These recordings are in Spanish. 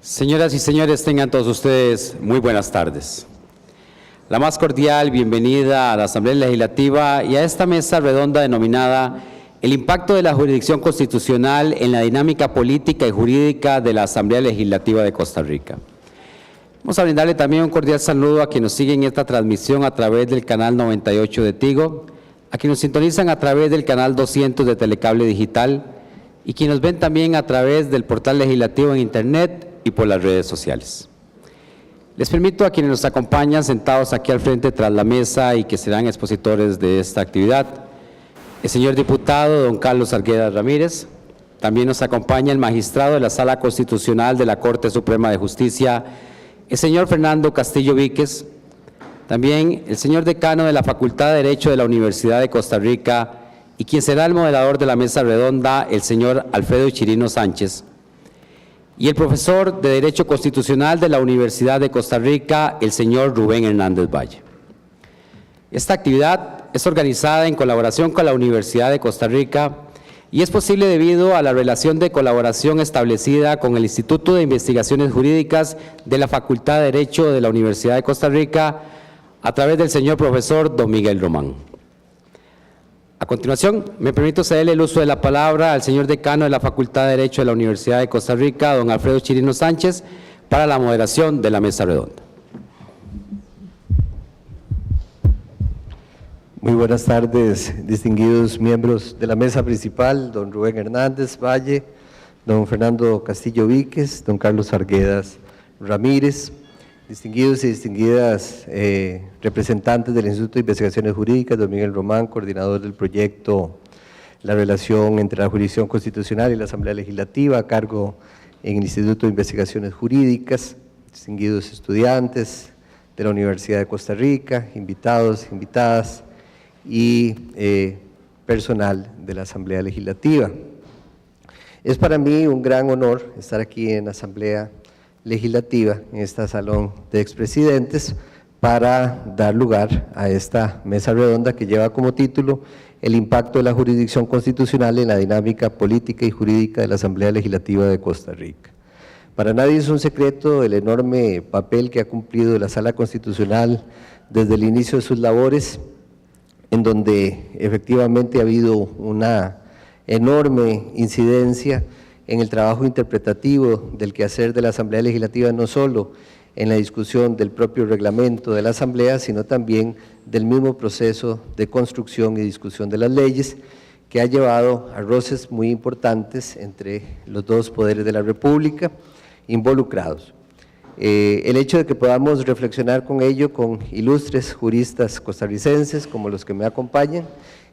Señoras y señores, tengan todos ustedes muy buenas tardes. La más cordial bienvenida a la Asamblea Legislativa y a esta mesa redonda denominada El impacto de la jurisdicción constitucional en la dinámica política y jurídica de la Asamblea Legislativa de Costa Rica. Vamos a brindarle también un cordial saludo a quienes nos siguen esta transmisión a través del canal 98 de Tigo, a quienes nos sintonizan a través del canal 200 de Telecable Digital y quienes nos ven también a través del portal legislativo en Internet y por las redes sociales. Les permito a quienes nos acompañan sentados aquí al frente tras la mesa y que serán expositores de esta actividad, el señor diputado don Carlos Arguedas Ramírez. También nos acompaña el magistrado de la Sala Constitucional de la Corte Suprema de Justicia, el señor Fernando Castillo Víquez. También el señor decano de la Facultad de Derecho de la Universidad de Costa Rica y quien será el moderador de la mesa redonda, el señor Alfredo Chirino Sánchez. Y el profesor de Derecho Constitucional de la Universidad de Costa Rica, el señor Rubén Hernández Valle. Esta actividad es organizada en colaboración con la Universidad de Costa Rica y es posible debido a la relación de colaboración establecida con el Instituto de Investigaciones Jurídicas de la Facultad de Derecho de la Universidad de Costa Rica a través del señor profesor don Miguel Román. A continuación, me permito cederle el uso de la palabra al señor decano de la Facultad de Derecho de la Universidad de Costa Rica, don Alfredo Chirino Sánchez, para la moderación de la mesa redonda. Muy buenas tardes, distinguidos miembros de la mesa principal, don Rubén Hernández Valle, don Fernando Castillo Víquez, don Carlos Arguedas Ramírez, distinguidos y distinguidas representantes del Instituto de Investigaciones Jurídicas, don Miguel Román, coordinador del proyecto La relación entre la jurisdicción constitucional y la Asamblea Legislativa, a cargo en el Instituto de Investigaciones Jurídicas, distinguidos estudiantes de la Universidad de Costa Rica, invitados, invitadas y personal de la Asamblea Legislativa. Es para mí un gran honor estar aquí en la Asamblea Legislativa, en este salón de expresidentes, para dar lugar a esta mesa redonda que lleva como título El impacto de la jurisdicción constitucional en la dinámica política y jurídica de la Asamblea Legislativa de Costa Rica. Para nadie es un secreto el enorme papel que ha cumplido la Sala Constitucional desde el inicio de sus labores, en donde efectivamente ha habido una enorme incidencia en el trabajo interpretativo del quehacer de la Asamblea Legislativa, no solo en la discusión del propio reglamento de la Asamblea, sino también del mismo proceso de construcción y discusión de las leyes, que ha llevado a roces muy importantes entre los dos poderes de la República involucrados. El hecho de que podamos reflexionar con ello con ilustres juristas costarricenses como los que me acompañan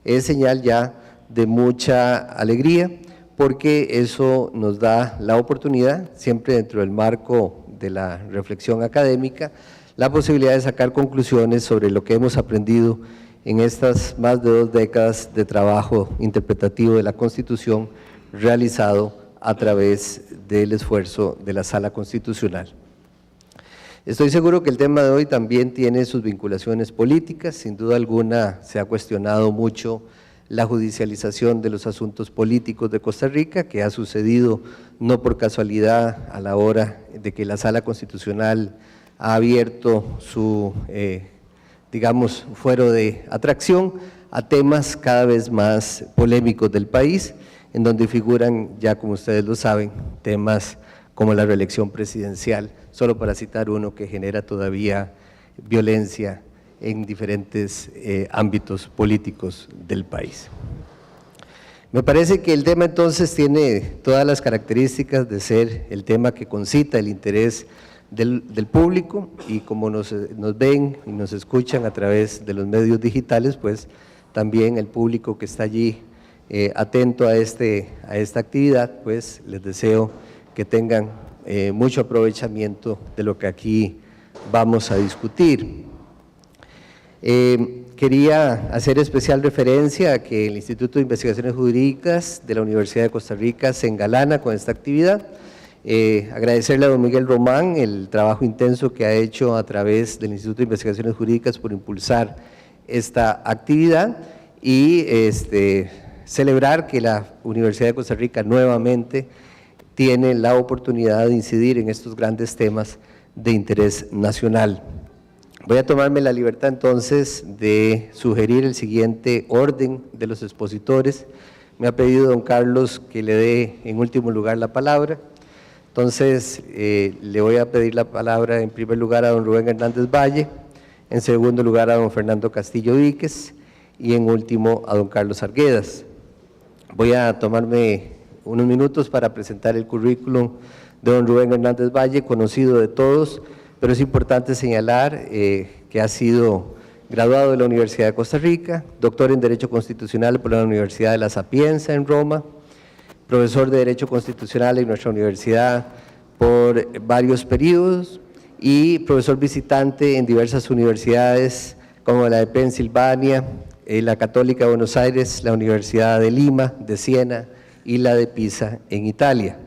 es señal ya de mucha alegría, porque eso nos da la oportunidad, siempre dentro del marco de la reflexión académica, la posibilidad de sacar conclusiones sobre lo que hemos aprendido en estas más de 2 décadas de trabajo interpretativo de la Constitución realizado a través del esfuerzo de la Sala Constitucional. Estoy seguro que el tema de hoy también tiene sus vinculaciones políticas. Sin duda alguna se ha cuestionado mucho la judicialización de los asuntos políticos de Costa Rica, que ha sucedido no por casualidad a la hora de que la Sala Constitucional ha abierto su, digamos, fuero de atracción a temas cada vez más polémicos del país, en donde figuran, ya como ustedes lo saben, temas como la reelección presidencial, solo para citar uno que genera todavía violencia en diferentes ámbitos políticos del país. Me parece que el tema entonces tiene todas las características de ser el tema que concita el interés del público, y como nos ven y nos escuchan a través de los medios digitales, pues también el público que está allí atento a esta actividad, pues les deseo que tengan mucho aprovechamiento de lo que aquí vamos a discutir. Quería hacer especial referencia a que el Instituto de Investigaciones Jurídicas de la Universidad de Costa Rica se engalana con esta actividad. Agradecerle a don Miguel Román el trabajo intenso que ha hecho a través del Instituto de Investigaciones Jurídicas por impulsar esta actividad y celebrar que la Universidad de Costa Rica nuevamente tiene la oportunidad de incidir en estos grandes temas de interés nacional. Voy a tomarme la libertad entonces de sugerir el siguiente orden de los expositores. Me ha pedido don Carlos que le dé en último lugar la palabra. Entonces, le voy a pedir la palabra en primer lugar a don Rubén Hernández Valle, en segundo lugar a don Fernando Castillo Víquez y en último a don Carlos Arguedas. Voy a tomarme unos minutos para presentar el currículum de don Rubén Hernández Valle, conocido de todos, pero es importante señalar que ha sido graduado de la Universidad de Costa Rica, doctor en Derecho Constitucional por la Universidad de La Sapienza en Roma, profesor de Derecho Constitucional en nuestra universidad por varios periodos y profesor visitante en diversas universidades como la de Pensilvania, la Católica de Buenos Aires, la Universidad de Lima, de Siena y la de Pisa en Italia.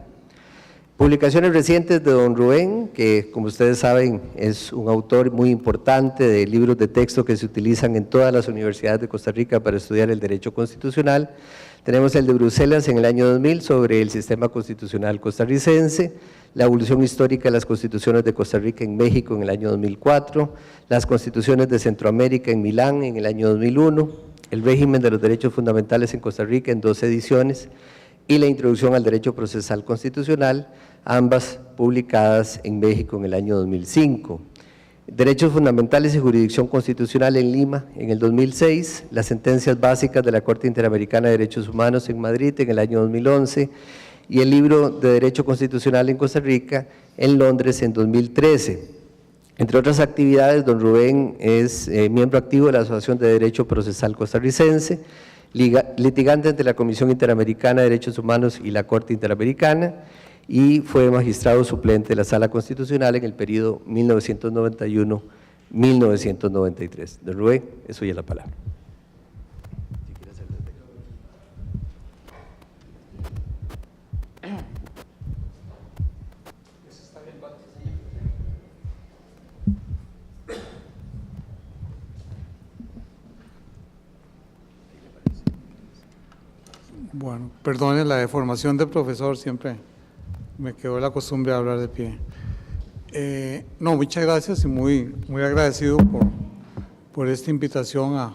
Publicaciones recientes de don Rubén, que como ustedes saben es un autor muy importante de libros de texto que se utilizan en todas las universidades de Costa Rica para estudiar el derecho constitucional. Tenemos el de Bruselas en el año 2000 sobre el sistema constitucional costarricense, la evolución histórica de las constituciones de Costa Rica en México en el año 2004, las constituciones de Centroamérica en Milán en el año 2001, el régimen de los derechos fundamentales en Costa Rica en 2 ediciones y la introducción al derecho procesal constitucional, ambas publicadas en México en el año 2005. Derechos fundamentales y jurisdicción constitucional en Lima en el 2006, las sentencias básicas de la Corte Interamericana de Derechos Humanos en Madrid en el año 2011 y el libro de Derecho Constitucional en Costa Rica en Londres en 2013. Entre otras actividades, don Rubén es miembro activo de la Asociación de Derecho Procesal Costarricense, litigante ante la Comisión Interamericana de Derechos Humanos y la Corte Interamericana, y fue magistrado suplente de la Sala Constitucional en el periodo 1991-1993. Don Rubén, es suya la palabra. Bueno, perdone la deformación del profesor, siempre me quedó la costumbre de hablar de pie. No, muchas gracias y muy agradecido por esta invitación a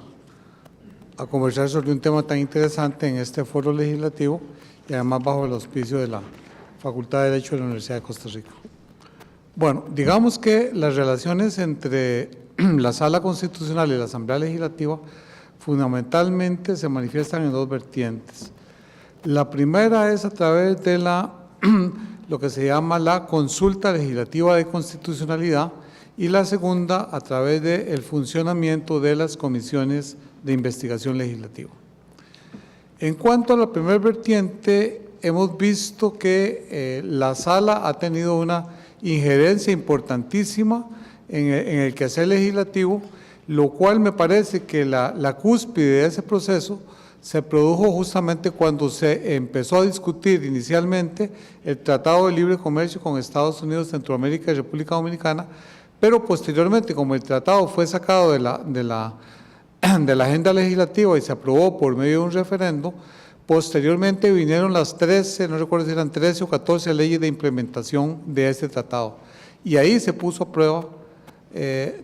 conversar sobre un tema tan interesante en este foro legislativo y además bajo el auspicio de la Facultad de Derecho de la Universidad de Costa Rica. Bueno, digamos que las relaciones entre la Sala Constitucional y la Asamblea Legislativa fundamentalmente se manifiestan en 2 vertientes. La primera es a través de lo que se llama la consulta legislativa de constitucionalidad y la segunda a través del funcionamiento de las comisiones de investigación legislativa. En cuanto a la primera vertiente, hemos visto que la Sala ha tenido una injerencia importantísima en el quehacer legislativo, lo cual me parece que la cúspide de ese proceso se produjo justamente cuando se empezó a discutir inicialmente el Tratado de Libre Comercio con Estados Unidos, Centroamérica y República Dominicana, pero posteriormente, como el tratado fue sacado de la agenda legislativa y se aprobó por medio de un referendo, posteriormente vinieron las 13, no recuerdo si eran 13 o 14 leyes de implementación de este tratado. Y ahí se puso a prueba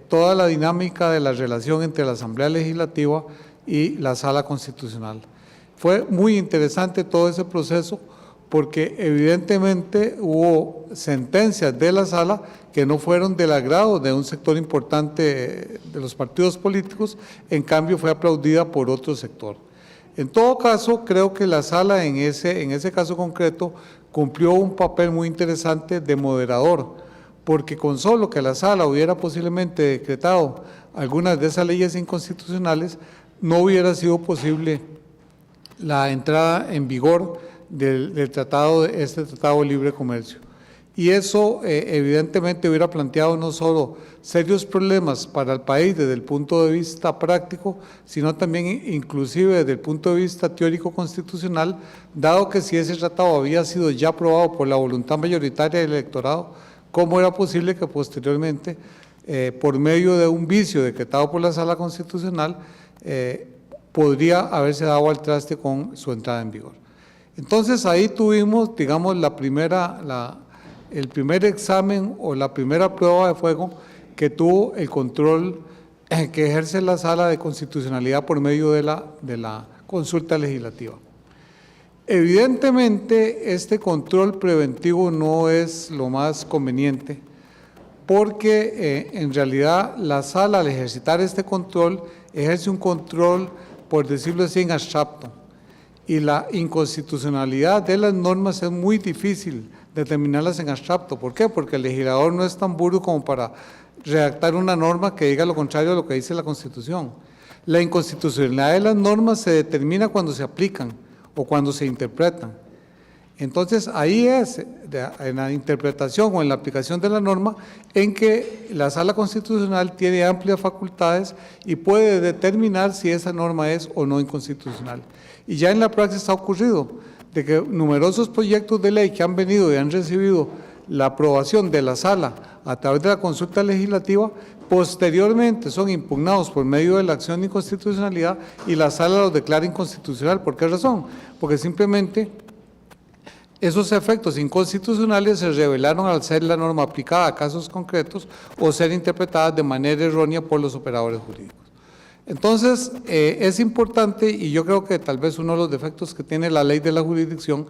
toda la dinámica de la relación entre la Asamblea Legislativa y la Sala Constitucional. Fue muy interesante todo ese proceso porque evidentemente hubo sentencias de la Sala que no fueron del agrado de un sector importante de los partidos políticos, en cambio fue aplaudida por otro sector. En todo caso, creo que la Sala en ese caso concreto cumplió un papel muy interesante de moderador, porque con solo que la Sala hubiera posiblemente decretado algunas de esas leyes inconstitucionales, no hubiera sido posible la entrada en vigor del tratado, este Tratado de Libre Comercio. Y eso evidentemente hubiera planteado no solo serios problemas para el país desde el punto de vista práctico, sino también inclusive desde el punto de vista teórico constitucional, dado que si ese tratado había sido ya aprobado por la voluntad mayoritaria del electorado, ¿cómo era posible que posteriormente, por medio de un vicio decretado por la Sala Constitucional, podría haberse dado al traste con su entrada en vigor? Entonces ahí tuvimos, digamos, el primer examen o la primera prueba de fuego que tuvo el control que ejerce la Sala de Constitucionalidad por medio de la consulta legislativa. Evidentemente, este control preventivo no es lo más conveniente, porque en realidad la Sala, al ejercitar este control, ejerce un control, por decirlo así, en abstracto, y la inconstitucionalidad de las normas es muy difícil determinarlas en abstracto. ¿Por qué? Porque el legislador no es tan burdo como para redactar una norma que diga lo contrario a lo que dice la Constitución. La inconstitucionalidad de las normas se determina cuando se aplican o cuando se interpretan. Entonces, ahí es, en la interpretación o en la aplicación de la norma, en que la Sala Constitucional tiene amplias facultades y puede determinar si esa norma es o no inconstitucional. Y ya en la praxis ha ocurrido de que numerosos proyectos de ley que han venido y han recibido la aprobación de la Sala a través de la consulta legislativa, posteriormente son impugnados por medio de la acción de inconstitucionalidad y la Sala los declara inconstitucional. ¿Por qué razón? Porque simplemente esos efectos inconstitucionales se revelaron al ser la norma aplicada a casos concretos o ser interpretadas de manera errónea por los operadores jurídicos. Entonces, es importante, y yo creo que tal vez uno de los defectos que tiene la ley de la jurisdicción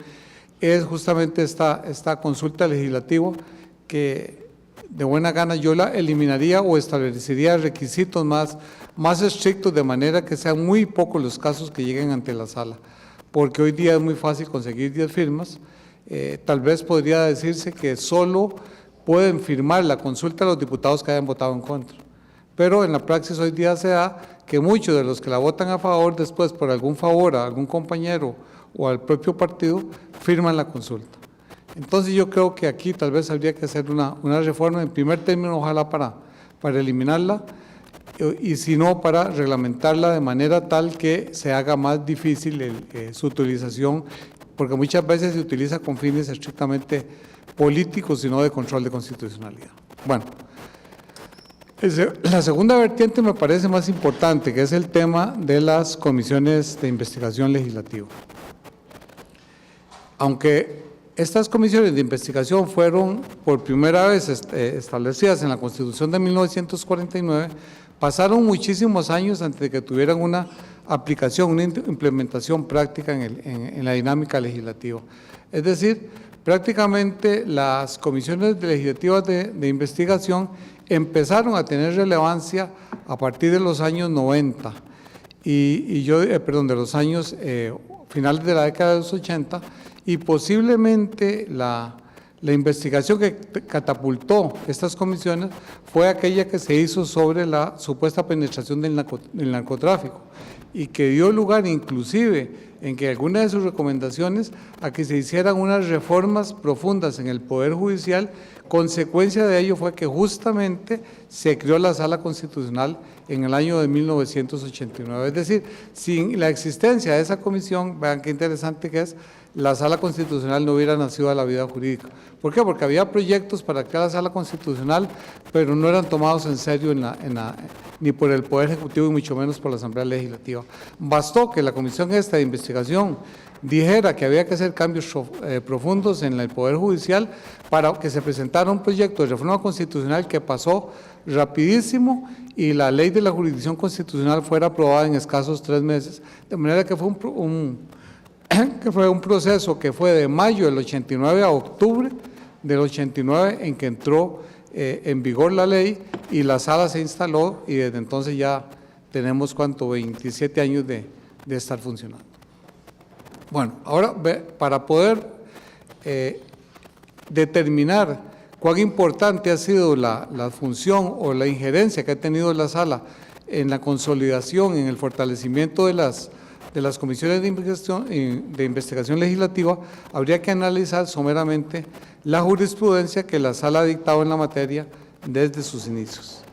es justamente esta consulta legislativa, que de buena gana yo la eliminaría o establecería requisitos más estrictos, de manera que sean muy pocos los casos que lleguen ante la Sala, porque hoy día es muy fácil conseguir 10 firmas. Tal vez podría decirse que solo pueden firmar la consulta los diputados que hayan votado en contra, pero en la praxis hoy día se da que muchos de los que la votan a favor, después por algún favor a algún compañero o al propio partido, firman la consulta. Entonces yo creo que aquí tal vez habría que hacer una reforma, en primer término ojalá para eliminarla, y si no para reglamentarla de manera tal que se haga más difícil su utilización, porque muchas veces se utiliza con fines estrictamente políticos y no de control de constitucionalidad. Bueno, la segunda vertiente me parece más importante, que es el tema de las comisiones de investigación legislativa. Aunque estas comisiones de investigación fueron por primera vez establecidas en la Constitución de 1949, pasaron muchísimos años antes de que tuvieran una aplicación, una implementación práctica en la dinámica legislativa. Es decir, prácticamente las comisiones legislativas de investigación empezaron a tener relevancia a partir de los años 90, de los años finales de la década de los 80, y posiblemente la investigación que catapultó estas comisiones fue aquella que se hizo sobre la supuesta penetración del narcotráfico, y que dio lugar inclusive en que algunas de sus recomendaciones a que se hicieran unas reformas profundas en el Poder Judicial. Consecuencia de ello fue que justamente se creó la Sala Constitucional en el año de 1989. Es decir, sin la existencia de esa comisión, vean qué interesante que es, la Sala Constitucional no hubiera nacido a la vida jurídica. ¿Por qué? Porque había proyectos para crear la Sala Constitucional, pero no eran tomados en serio ni por el Poder Ejecutivo y mucho menos por la Asamblea Legislativa. Bastó que la comisión esta de investigación dijera que había que hacer cambios profundos en el Poder Judicial para que se presentara un proyecto de reforma constitucional que pasó rapidísimo y la ley de la jurisdicción constitucional fuera aprobada en escasos 3 meses, de manera que fue un proceso que fue de mayo del 89 a octubre del 89 en que entró en vigor la ley y la sala se instaló, y desde entonces ya tenemos 27 años de estar funcionando. Bueno, ahora para poder determinar cuán importante ha sido la función o la injerencia que ha tenido la sala en la consolidación, en el fortalecimiento de las comisiones de investigación legislativa, habría que analizar someramente la jurisprudencia que la sala ha dictado en la materia desde sus inicios.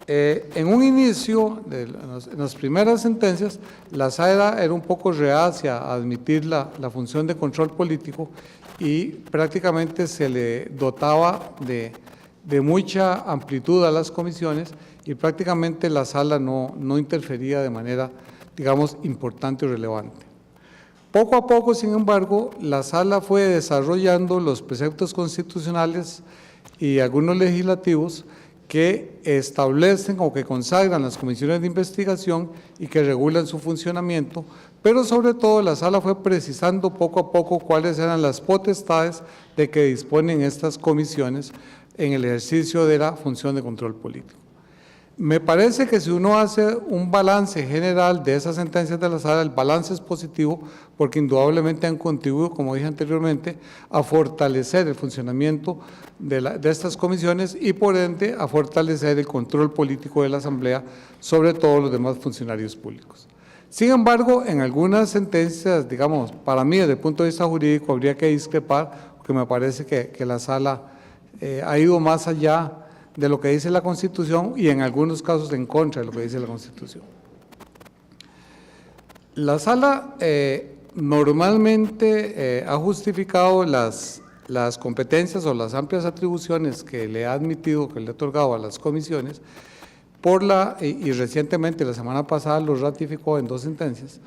En un inicio, en las primeras sentencias, la sala era un poco reacia a admitir la función de control político y prácticamente se le dotaba de mucha amplitud a las comisiones, y prácticamente la sala no interfería de manera, digamos, importante o relevante. Poco a poco, sin embargo, la Sala fue desarrollando los preceptos constitucionales y algunos legislativos que establecen o que consagran las comisiones de investigación y que regulan su funcionamiento, pero sobre todo la Sala fue precisando poco a poco cuáles eran las potestades de que disponen estas comisiones en el ejercicio de la función de control político. Me parece que si uno hace un balance general de esas sentencias de la Sala, el balance es positivo porque indudablemente han contribuido, como dije anteriormente, a fortalecer el funcionamiento de estas comisiones y por ende a fortalecer el control político de la Asamblea sobre todos los demás funcionarios públicos. Sin embargo, en algunas sentencias, digamos, para mí desde el punto de vista jurídico habría que discrepar, porque me parece que la Sala ha ido más allá de lo que dice la Constitución y en algunos casos en contra de lo que dice la Constitución. La Sala normalmente ha justificado las competencias o las amplias atribuciones que le ha admitido, que le ha otorgado a las comisiones, y recientemente, la semana pasada, lo ratificó en 2 sentencias,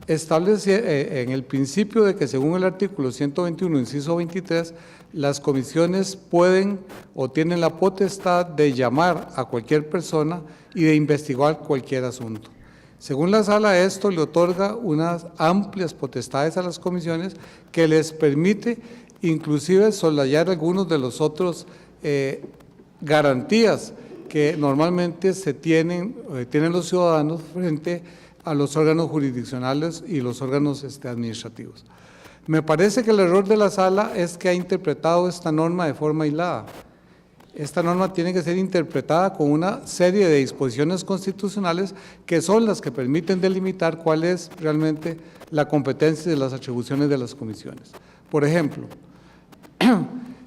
establece en el principio de que según el artículo 121, inciso 23, las comisiones pueden o tienen la potestad de llamar a cualquier persona y de investigar cualquier asunto. Según la Sala, esto le otorga unas amplias potestades a las comisiones que les permite inclusive soslayar algunos de los otros garantías que normalmente tienen los ciudadanos frente a los órganos jurisdiccionales y los órganos administrativos. Me parece que el error de la Sala es que ha interpretado esta norma de forma aislada. Esta norma tiene que ser interpretada con una serie de disposiciones constitucionales que son las que permiten delimitar cuál es realmente la competencia de las atribuciones de las comisiones. Por ejemplo,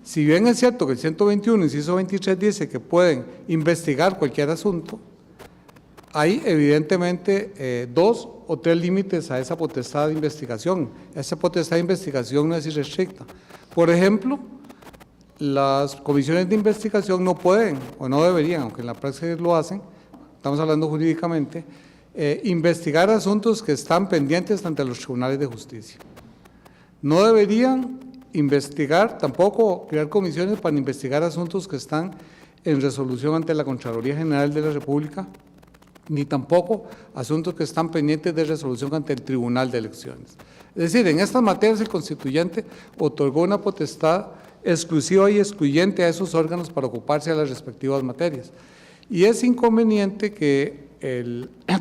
si bien es cierto que el 121, inciso 23 dice que pueden investigar cualquier asunto, hay evidentemente 2 o 3 límites a esa potestad de investigación. Esa potestad de investigación no es irrestricta. Por ejemplo, las comisiones de investigación no pueden o no deberían, aunque en la praxis lo hacen, estamos hablando jurídicamente, investigar asuntos que están pendientes ante los tribunales de justicia. No deberían investigar, tampoco crear comisiones para investigar asuntos que están en resolución ante la Contraloría General de la República, ni tampoco asuntos que están pendientes de resolución ante el Tribunal de Elecciones. Es decir, en estas materias el constituyente otorgó una potestad exclusiva y excluyente a esos órganos para ocuparse de las respectivas materias. Y es inconveniente que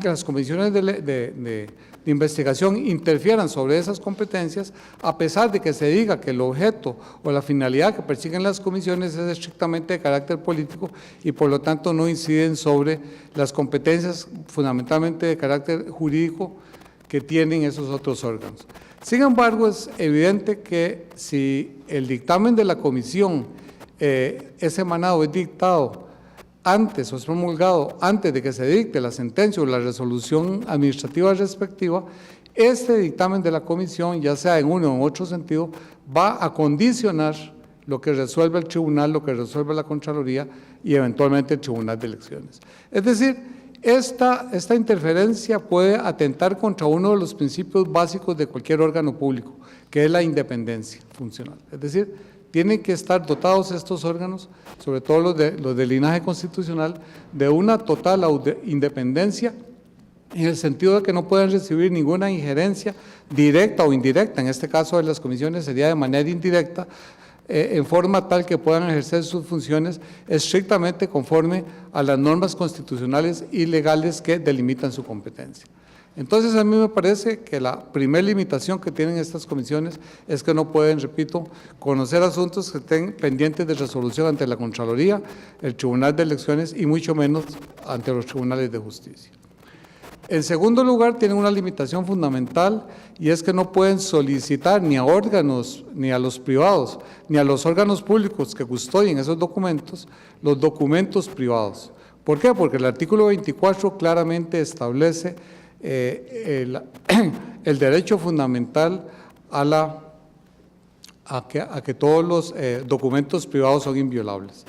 las comisiones de investigación interfieran sobre esas competencias, a pesar de que se diga que el objeto o la finalidad que persiguen las comisiones es estrictamente de carácter político y por lo tanto no inciden sobre las competencias fundamentalmente de carácter jurídico que tienen esos otros órganos. Sin embargo, es evidente que si el dictamen de la comisión es emanado, es dictado antes o es promulgado antes de que se dicte la sentencia o la resolución administrativa respectiva, este dictamen de la comisión, ya sea en uno o en otro sentido, va a condicionar lo que resuelve el tribunal, lo que resuelve la Contraloría y eventualmente el Tribunal de Elecciones. Es decir, esta interferencia puede atentar contra uno de los principios básicos de cualquier órgano público, que es la independencia funcional. Es decir, tienen que estar dotados estos órganos, sobre todo los de linaje constitucional, de una total independencia en el sentido de que no pueden recibir ninguna injerencia directa o indirecta, en este caso de las comisiones sería de manera indirecta, en forma tal que puedan ejercer sus funciones estrictamente conforme a las normas constitucionales y legales que delimitan su competencia. Entonces, a mí me parece que la primera limitación que tienen estas comisiones es que no pueden, repito, conocer asuntos que estén pendientes de resolución ante la Contraloría, el Tribunal de Elecciones y mucho menos ante los tribunales de justicia. En segundo lugar, tienen una limitación fundamental y es que no pueden solicitar ni a órganos, ni a los privados, ni a los órganos públicos que custodien esos documentos, los documentos privados. ¿Por qué? Porque el artículo 24 claramente establece el derecho fundamental a que todos los documentos privados son inviolables.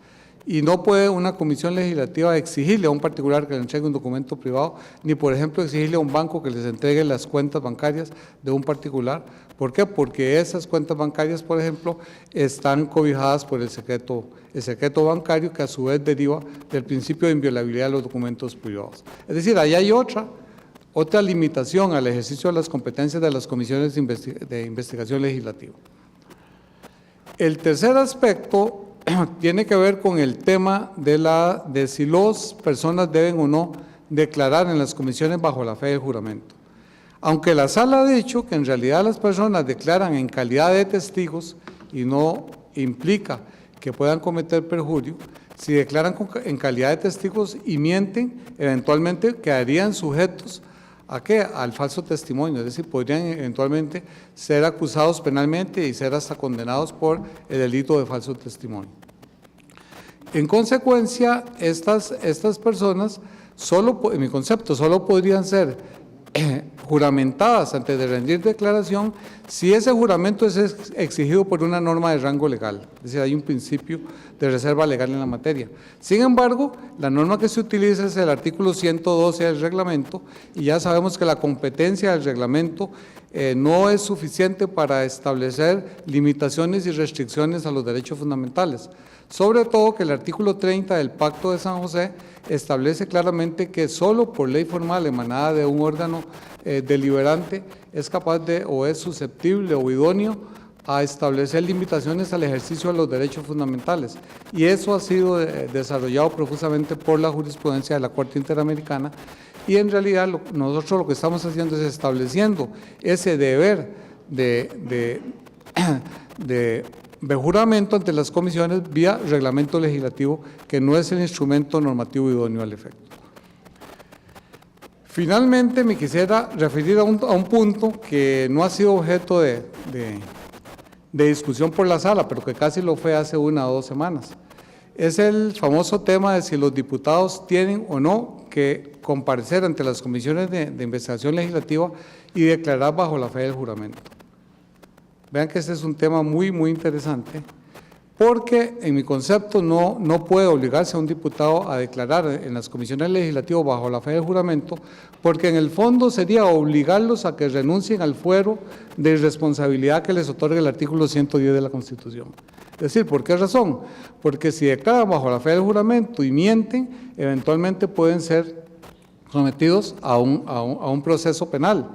y no puede una comisión legislativa exigirle a un particular que le entregue un documento privado, ni por ejemplo exigirle a un banco que les entregue las cuentas bancarias de un particular. ¿Por qué? Porque esas cuentas bancarias, por ejemplo, están cobijadas por el secreto bancario, que a su vez deriva del principio de inviolabilidad de los documentos privados. Es decir, ahí hay otra limitación al ejercicio de las competencias de las comisiones de investigación legislativa. El tercer aspecto tiene que ver con el tema de si las personas deben o no declarar en las comisiones bajo la fe del juramento. Aunque la sala ha dicho que en realidad las personas declaran en calidad de testigos y no implica que puedan cometer perjurio, si declaran en calidad de testigos y mienten, eventualmente quedarían sujetos ¿a qué? Al falso testimonio, es decir, podrían eventualmente ser acusados penalmente y ser hasta condenados por el delito de falso testimonio. En consecuencia, estas personas, en mi concepto, solo podrían ser juramentadas antes de rendir declaración si ese juramento es exigido por una norma de rango legal, es decir, hay un principio de reserva legal en la materia. Sin embargo, la norma que se utiliza es el artículo 112 del reglamento y ya sabemos que la competencia del reglamento no es suficiente para establecer limitaciones y restricciones a los derechos fundamentales. Sobre todo que el artículo 30 del Pacto de San José establece claramente que solo por ley formal emanada de un órgano deliberante es capaz de o es susceptible o idóneo a establecer limitaciones al ejercicio de los derechos fundamentales. Y eso ha sido desarrollado profusamente por la jurisprudencia de la Corte Interamericana y en realidad nosotros lo que estamos haciendo es estableciendo ese deber de juramento ante las comisiones vía reglamento legislativo, que no es el instrumento normativo idóneo al efecto. Finalmente, me quisiera referir a un punto que no ha sido objeto de discusión por la sala, pero que casi lo fue hace 1 o 2 semanas. Es el famoso tema de si los diputados tienen o no que comparecer ante las comisiones de investigación legislativa y declarar bajo la fe del juramento. Vean que este es un tema muy, muy interesante, porque en mi concepto no puede obligarse a un diputado a declarar en las comisiones legislativas bajo la fe del juramento, porque en el fondo sería obligarlos a que renuncien al fuero de irresponsabilidad que les otorga el artículo 110 de la Constitución. Es decir, ¿por qué razón? Porque si declaran bajo la fe del juramento y mienten, eventualmente pueden ser sometidos a un proceso penal.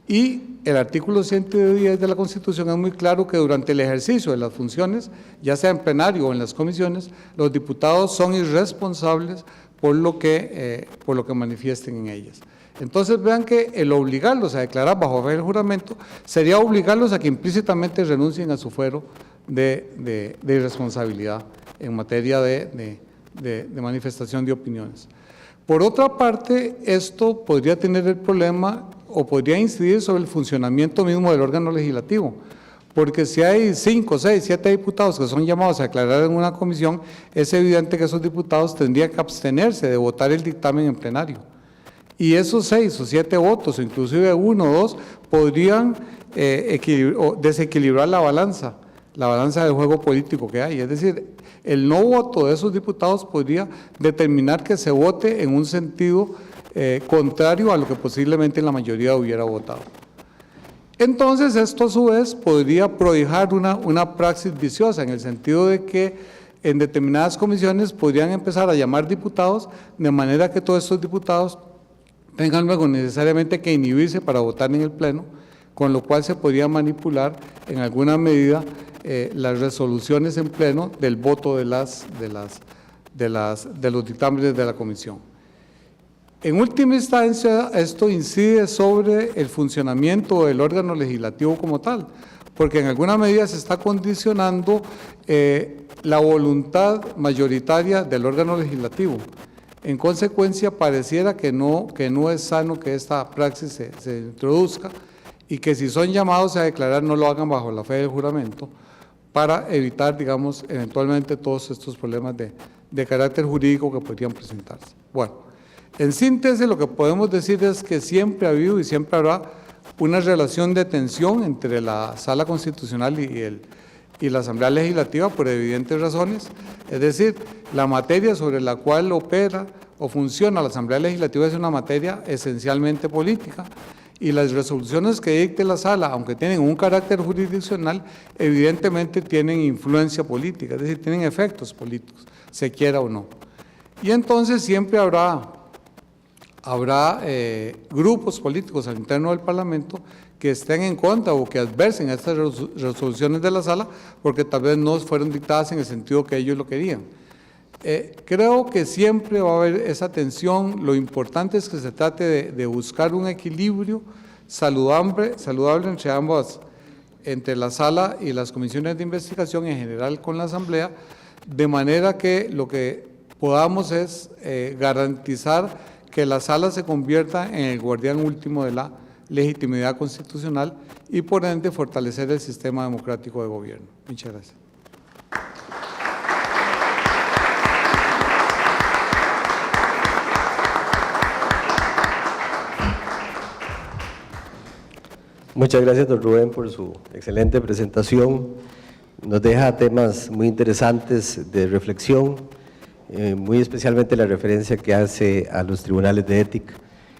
Y el artículo 110 de la Constitución es muy claro que durante el ejercicio de las funciones, ya sea en plenario o en las comisiones, los diputados son irresponsables por lo que manifiesten en ellas. Entonces vean que el obligarlos a declarar bajo fe del juramento sería obligarlos a que implícitamente renuncien a su fuero de irresponsabilidad en materia de manifestación de opiniones. Por otra parte, esto podría tener el problema o podría incidir sobre el funcionamiento mismo del órgano legislativo, porque si hay 5, 6, 7 diputados que son llamados a declarar en una comisión, es evidente que esos diputados tendrían que abstenerse de votar el dictamen en plenario. Y esos 6 o 7 votos, o inclusive 1 o 2, podrían desequilibrar la balanza del juego político que hay. Es decir, el no voto de esos diputados podría determinar que se vote en un sentido contrario a lo que posiblemente la mayoría hubiera votado. Entonces, esto a su vez podría prohijar una praxis viciosa, en el sentido de que en determinadas comisiones podrían empezar a llamar diputados, de manera que todos estos diputados tengan luego necesariamente que inhibirse para votar en el Pleno, con lo cual se podría manipular en alguna medida las resoluciones en Pleno del voto de los dictámenes de la comisión. En última instancia, esto incide sobre el funcionamiento del órgano legislativo como tal, porque en alguna medida se está condicionando la voluntad mayoritaria del órgano legislativo. En consecuencia, pareciera que no es sano que esta praxis se introduzca y que si son llamados a declarar no lo hagan bajo la fe del juramento para evitar, digamos, eventualmente todos estos problemas de carácter jurídico que podrían presentarse. Bueno, en síntesis, lo que podemos decir es que siempre ha habido y siempre habrá una relación de tensión entre la Sala Constitucional y y la Asamblea Legislativa por evidentes razones. Es decir, la materia sobre la cual opera o funciona la Asamblea Legislativa es una materia esencialmente política, y las resoluciones que dicte la Sala, aunque tienen un carácter jurisdiccional, evidentemente tienen influencia política, es decir, tienen efectos políticos, se quiera o no. Y entonces siempre habrá grupos políticos al interno del Parlamento que estén en contra o que adversen a estas resoluciones de la Sala porque tal vez no fueron dictadas en el sentido que ellos lo querían. Creo que siempre va a haber esa tensión. Lo importante es que se trate de buscar un equilibrio saludable entre ambas, entre la Sala y las comisiones de investigación, en general con la Asamblea, de manera que lo que podamos es garantizar que la Sala se convierta en el guardián último de la legitimidad constitucional y por ende fortalecer el sistema democrático de gobierno. Muchas gracias. Muchas gracias, don Rubén, por su excelente presentación. Nos deja temas muy interesantes de reflexión, muy especialmente la referencia que hace a los tribunales de ética,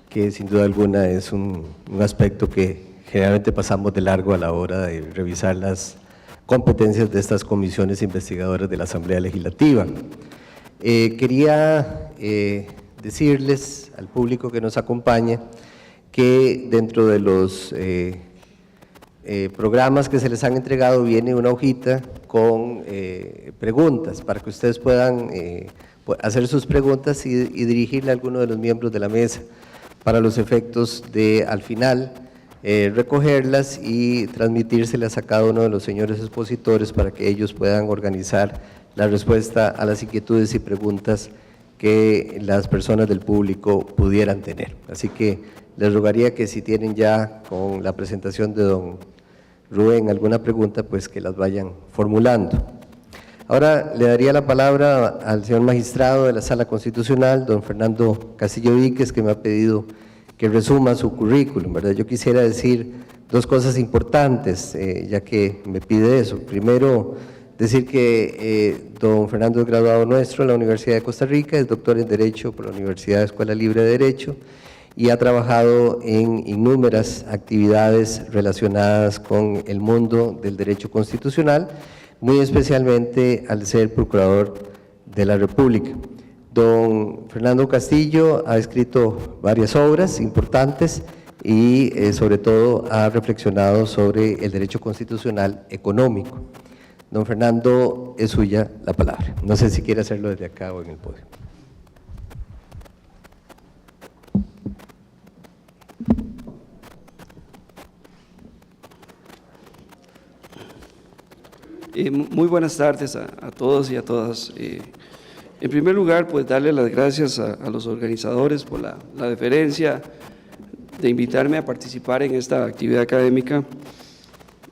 que sin duda alguna es un aspecto que generalmente pasamos de largo a la hora de revisar las competencias de estas comisiones investigadoras de la Asamblea Legislativa. Quería decirles al público que nos acompaña que dentro de los programas que se les han entregado viene una hojita con preguntas para que ustedes puedan hacer sus preguntas y dirigirle a alguno de los miembros de la mesa para los efectos de al final recogerlas y transmitírselas a cada uno de los señores expositores para que ellos puedan organizar la respuesta a las inquietudes y preguntas que las personas del público pudieran tener. Así que les rogaría que si tienen ya con la presentación de don Rubén alguna pregunta, pues que las vayan formulando. Ahora le daría la palabra al señor magistrado de la Sala Constitucional, don Fernando Castillo Víquez, que me ha pedido que resuma su currículum, ¿verdad? Yo quisiera decir dos cosas importantes, ya que me pide eso. Primero, decir que don Fernando es graduado nuestro en la Universidad de Costa Rica, es doctor en Derecho por la Universidad de Escuela Libre de Derecho y ha trabajado en innúmeras actividades relacionadas con el mundo del derecho constitucional, muy especialmente al ser Procurador de la República. Don Fernando Castillo ha escrito varias obras importantes y sobre todo ha reflexionado sobre el derecho constitucional económico. Don Fernando, es suya la palabra. No sé si quiere hacerlo desde acá o en el podio. Muy buenas tardes a todos y a todas. En primer lugar, pues darle las gracias a los organizadores por la deferencia de invitarme a participar en esta actividad académica.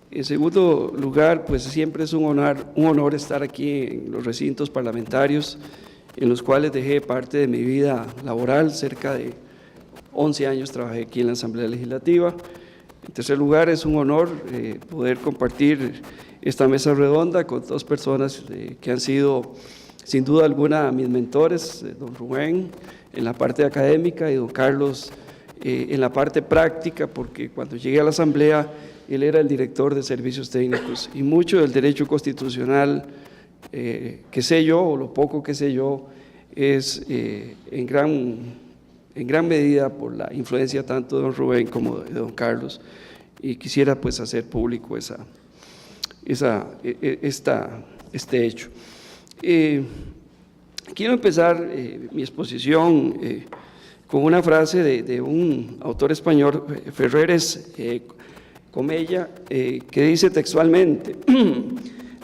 En segundo lugar, pues siempre es un honor estar aquí en los recintos parlamentarios, en los cuales dejé parte de mi vida laboral, cerca de 11 años trabajé aquí en la Asamblea Legislativa. En tercer lugar, es un honor poder compartir esta mesa redonda con dos personas que han sido, sin duda alguna, mis mentores, don Rubén en la parte académica y don Carlos en la parte práctica, porque cuando llegué a la Asamblea, él era el director de servicios técnicos y mucho del derecho constitucional que sé yo, o lo poco que sé yo, es en gran medida por la influencia tanto de don Rubén como de don Carlos, y quisiera pues hacer público este hecho. Quiero empezar mi exposición con una frase de un autor español, Ferreres Comella, que dice textualmente: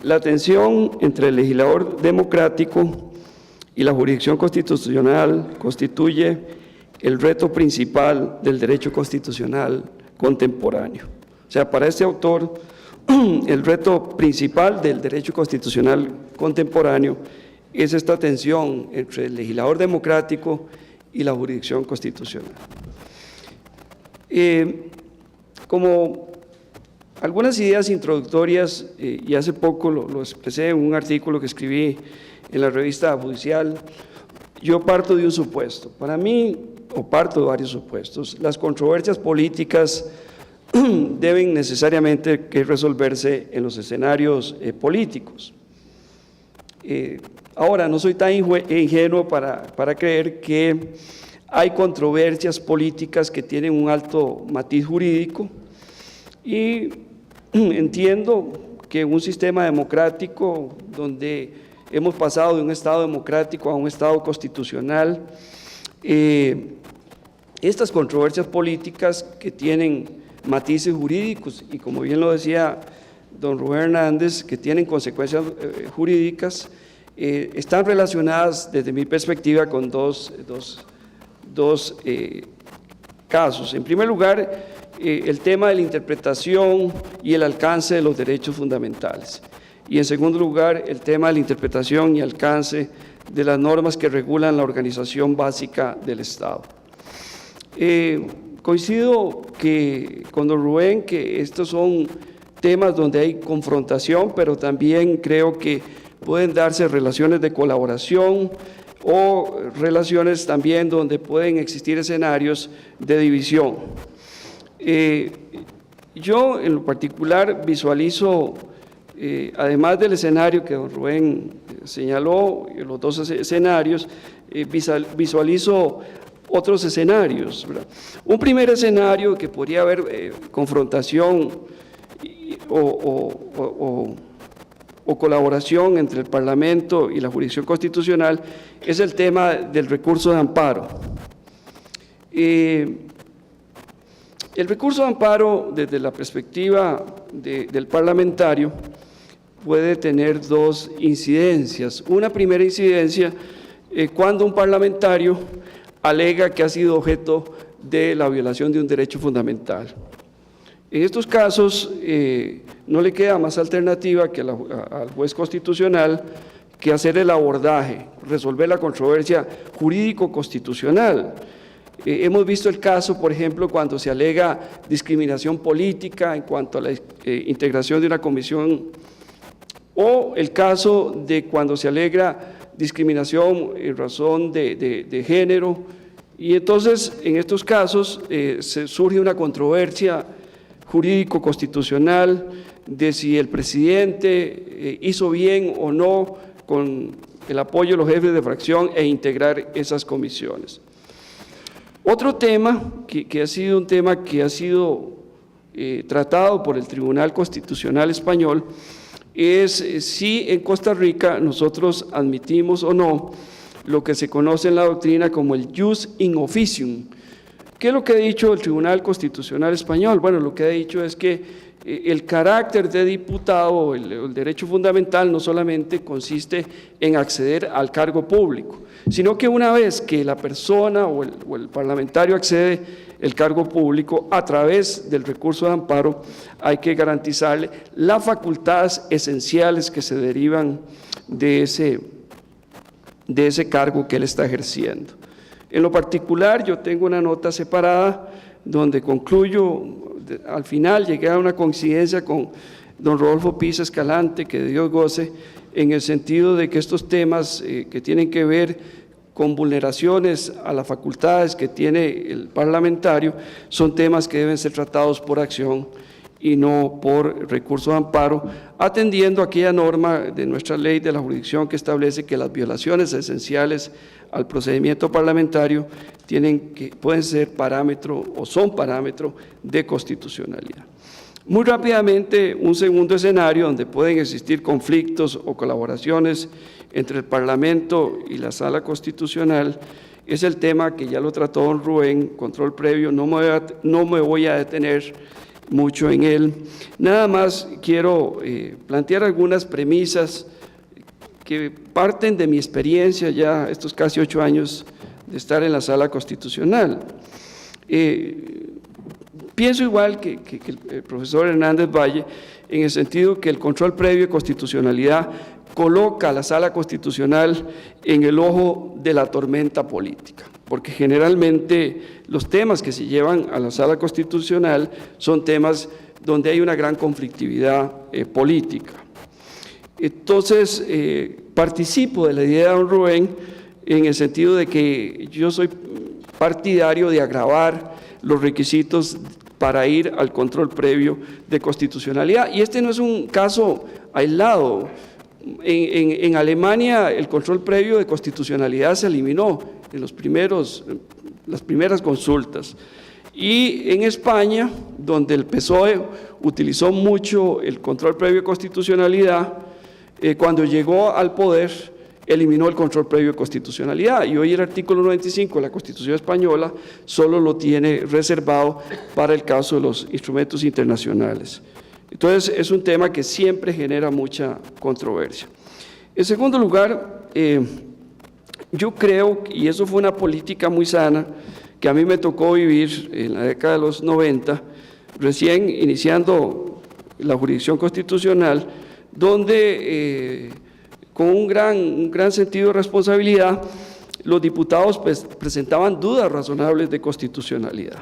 la tensión entre el legislador democrático y la jurisdicción constitucional constituye el reto principal del derecho constitucional contemporáneo. O sea, para este autor, el reto principal del derecho constitucional contemporáneo es esta tensión entre el legislador democrático y la jurisdicción constitucional. Como Algunas ideas introductorias, y hace poco lo expresé en un artículo que escribí en la revista Judicial. Yo parto de un supuesto. Para mí, o parto de varios supuestos, las controversias políticas deben necesariamente que resolverse en los escenarios políticos. Ahora, no soy tan ingenuo para creer que hay controversias políticas que tienen un alto matiz jurídico, y entiendo que un sistema democrático donde hemos pasado de un Estado democrático a un Estado constitucional, estas controversias políticas que tienen matices jurídicos y, como bien lo decía don Rubén Hernández, que tienen consecuencias jurídicas, están relacionadas desde mi perspectiva con dos casos. En primer lugar, el tema de la interpretación y el alcance de los derechos fundamentales. Y en segundo lugar, el tema de la interpretación y alcance de las normas que regulan la organización básica del Estado. Coincido con don Rubén que estos son temas donde hay confrontación, pero también creo que pueden darse relaciones de colaboración o relaciones también donde pueden existir escenarios de división. Yo en lo particular visualizo, además del escenario que don Rubén señaló, los dos escenarios, visualizo otros escenarios, ¿verdad? Un primer escenario que podría haber confrontación o colaboración entre el Parlamento y la jurisdicción constitucional es el tema del recurso de amparo. El recurso de amparo, desde la perspectiva del parlamentario, puede tener dos incidencias. Una primera incidencia, cuando un parlamentario alega que ha sido objeto de la violación de un derecho fundamental. En estos casos, no le queda más alternativa que al juez constitucional que hacer el abordaje, resolver la controversia jurídico-constitucional. Hemos visto el caso, por ejemplo, cuando se alega discriminación política en cuanto a la integración de una comisión, o el caso de cuando se alega discriminación en razón de género, y entonces en estos casos surge una controversia jurídico-constitucional de si el presidente hizo bien o no con el apoyo de los jefes de fracción e integrar esas comisiones. Otro tema que ha sido un tema que ha sido tratado por el Tribunal Constitucional Español es si en Costa Rica nosotros admitimos o no lo que se conoce en la doctrina como el jus in officium. ¿Qué es lo que ha dicho el Tribunal Constitucional Español? Bueno, lo que ha dicho es que el carácter de diputado, el derecho fundamental, no solamente consiste en acceder al cargo público, sino que una vez que la persona o el parlamentario accede al cargo público a través del recurso de amparo, hay que garantizarle las facultades esenciales que se derivan de ese cargo que él está ejerciendo. En lo particular, yo tengo una nota separada donde concluyo, al final llegué a una coincidencia con don Rodolfo Pisa Escalante, que Dios goce, en el sentido de que estos temas que tienen que ver con vulneraciones a las facultades que tiene el parlamentario son temas que deben ser tratados por acción y no por recurso de amparo, atendiendo a aquella norma de nuestra ley de la jurisdicción que establece que las violaciones esenciales al procedimiento parlamentario pueden ser parámetro o son parámetro de constitucionalidad. Muy rápidamente, un segundo escenario donde pueden existir conflictos o colaboraciones entre el Parlamento y la Sala Constitucional es el tema que ya lo trató don Rubén, control previo, no me voy a detener mucho en él. Nada más quiero plantear algunas premisas que parten de mi experiencia ya estos casi 8 años de estar en la Sala Constitucional. Pienso igual que el profesor Hernández Valle, en el sentido que el control previo de constitucionalidad coloca a la Sala Constitucional en el ojo de la tormenta política, porque generalmente los temas que se llevan a la Sala Constitucional son temas donde hay una gran conflictividad política. Entonces, participo de la idea de don Rubén en el sentido de que yo soy partidario de agravar los requisitos para ir al control previo de constitucionalidad. Y este no es un caso aislado. En Alemania el control previo de constitucionalidad se eliminó en las primeras consultas. Y en España, donde el PSOE utilizó mucho el control previo de constitucionalidad, cuando llegó al poder, eliminó el control previo de constitucionalidad, y hoy el artículo 95 de la Constitución española solo lo tiene reservado para el caso de los instrumentos internacionales. Entonces, es un tema que siempre genera mucha controversia. En segundo lugar, yo creo, y eso fue una política muy sana, que a mí me tocó vivir en la década de los 90, recién iniciando la jurisdicción constitucional, donde con un gran sentido de responsabilidad, los diputados presentaban dudas razonables de constitucionalidad.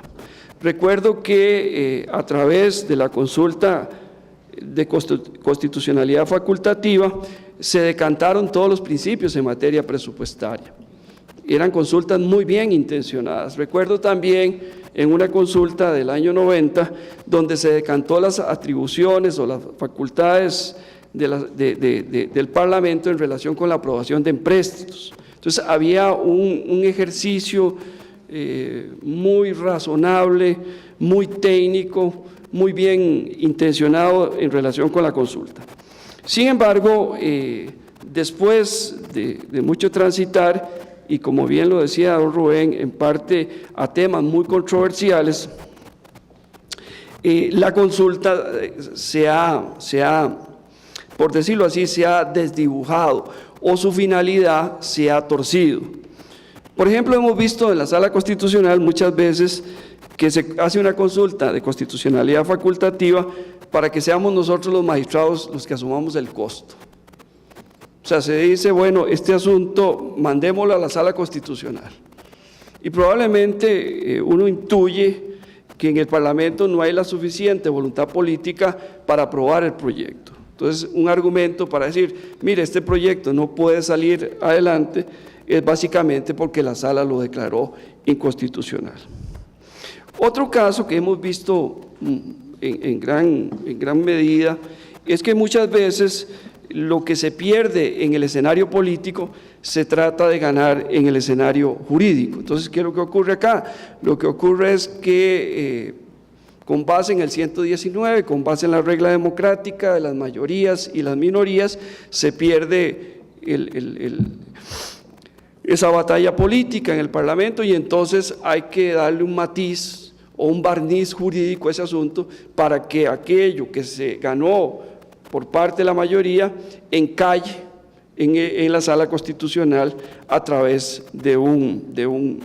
Recuerdo que a través de la consulta de constitucionalidad facultativa se decantaron todos los principios en materia presupuestaria. Eran consultas muy bien intencionadas. Recuerdo también en una consulta del año 90 donde se decantó las atribuciones o las facultades del Parlamento en relación con la aprobación de empréstitos. Entonces había un ejercicio muy razonable, muy técnico, muy bien intencionado en relación con la consulta. Sin embargo, después de mucho transitar, y como bien lo decía don Rubén, en parte a temas muy controversiales, la consulta por decirlo así, se ha desdibujado o su finalidad se ha torcido. Por ejemplo, hemos visto en la Sala Constitucional muchas veces que se hace una consulta de constitucionalidad facultativa para que seamos nosotros los magistrados los que asumamos el costo. O sea, se dice, bueno, este asunto mandémoslo a la Sala Constitucional. Y probablemente uno intuye que en el Parlamento no hay la suficiente voluntad política para aprobar el proyecto. Entonces, un argumento para decir, mire, este proyecto no puede salir adelante, es básicamente porque la Sala lo declaró inconstitucional. Otro caso que hemos visto en gran medida es que muchas veces lo que se pierde en el escenario político se trata de ganar en el escenario jurídico. Entonces, ¿qué es lo que ocurre acá? Lo que ocurre es que con base en el 119, con base en la regla democrática de las mayorías y las minorías, se pierde esa batalla política en el Parlamento y entonces hay que darle un matiz o un barniz jurídico a ese asunto para que aquello que se ganó por parte de la mayoría encalle en la Sala Constitucional a través de un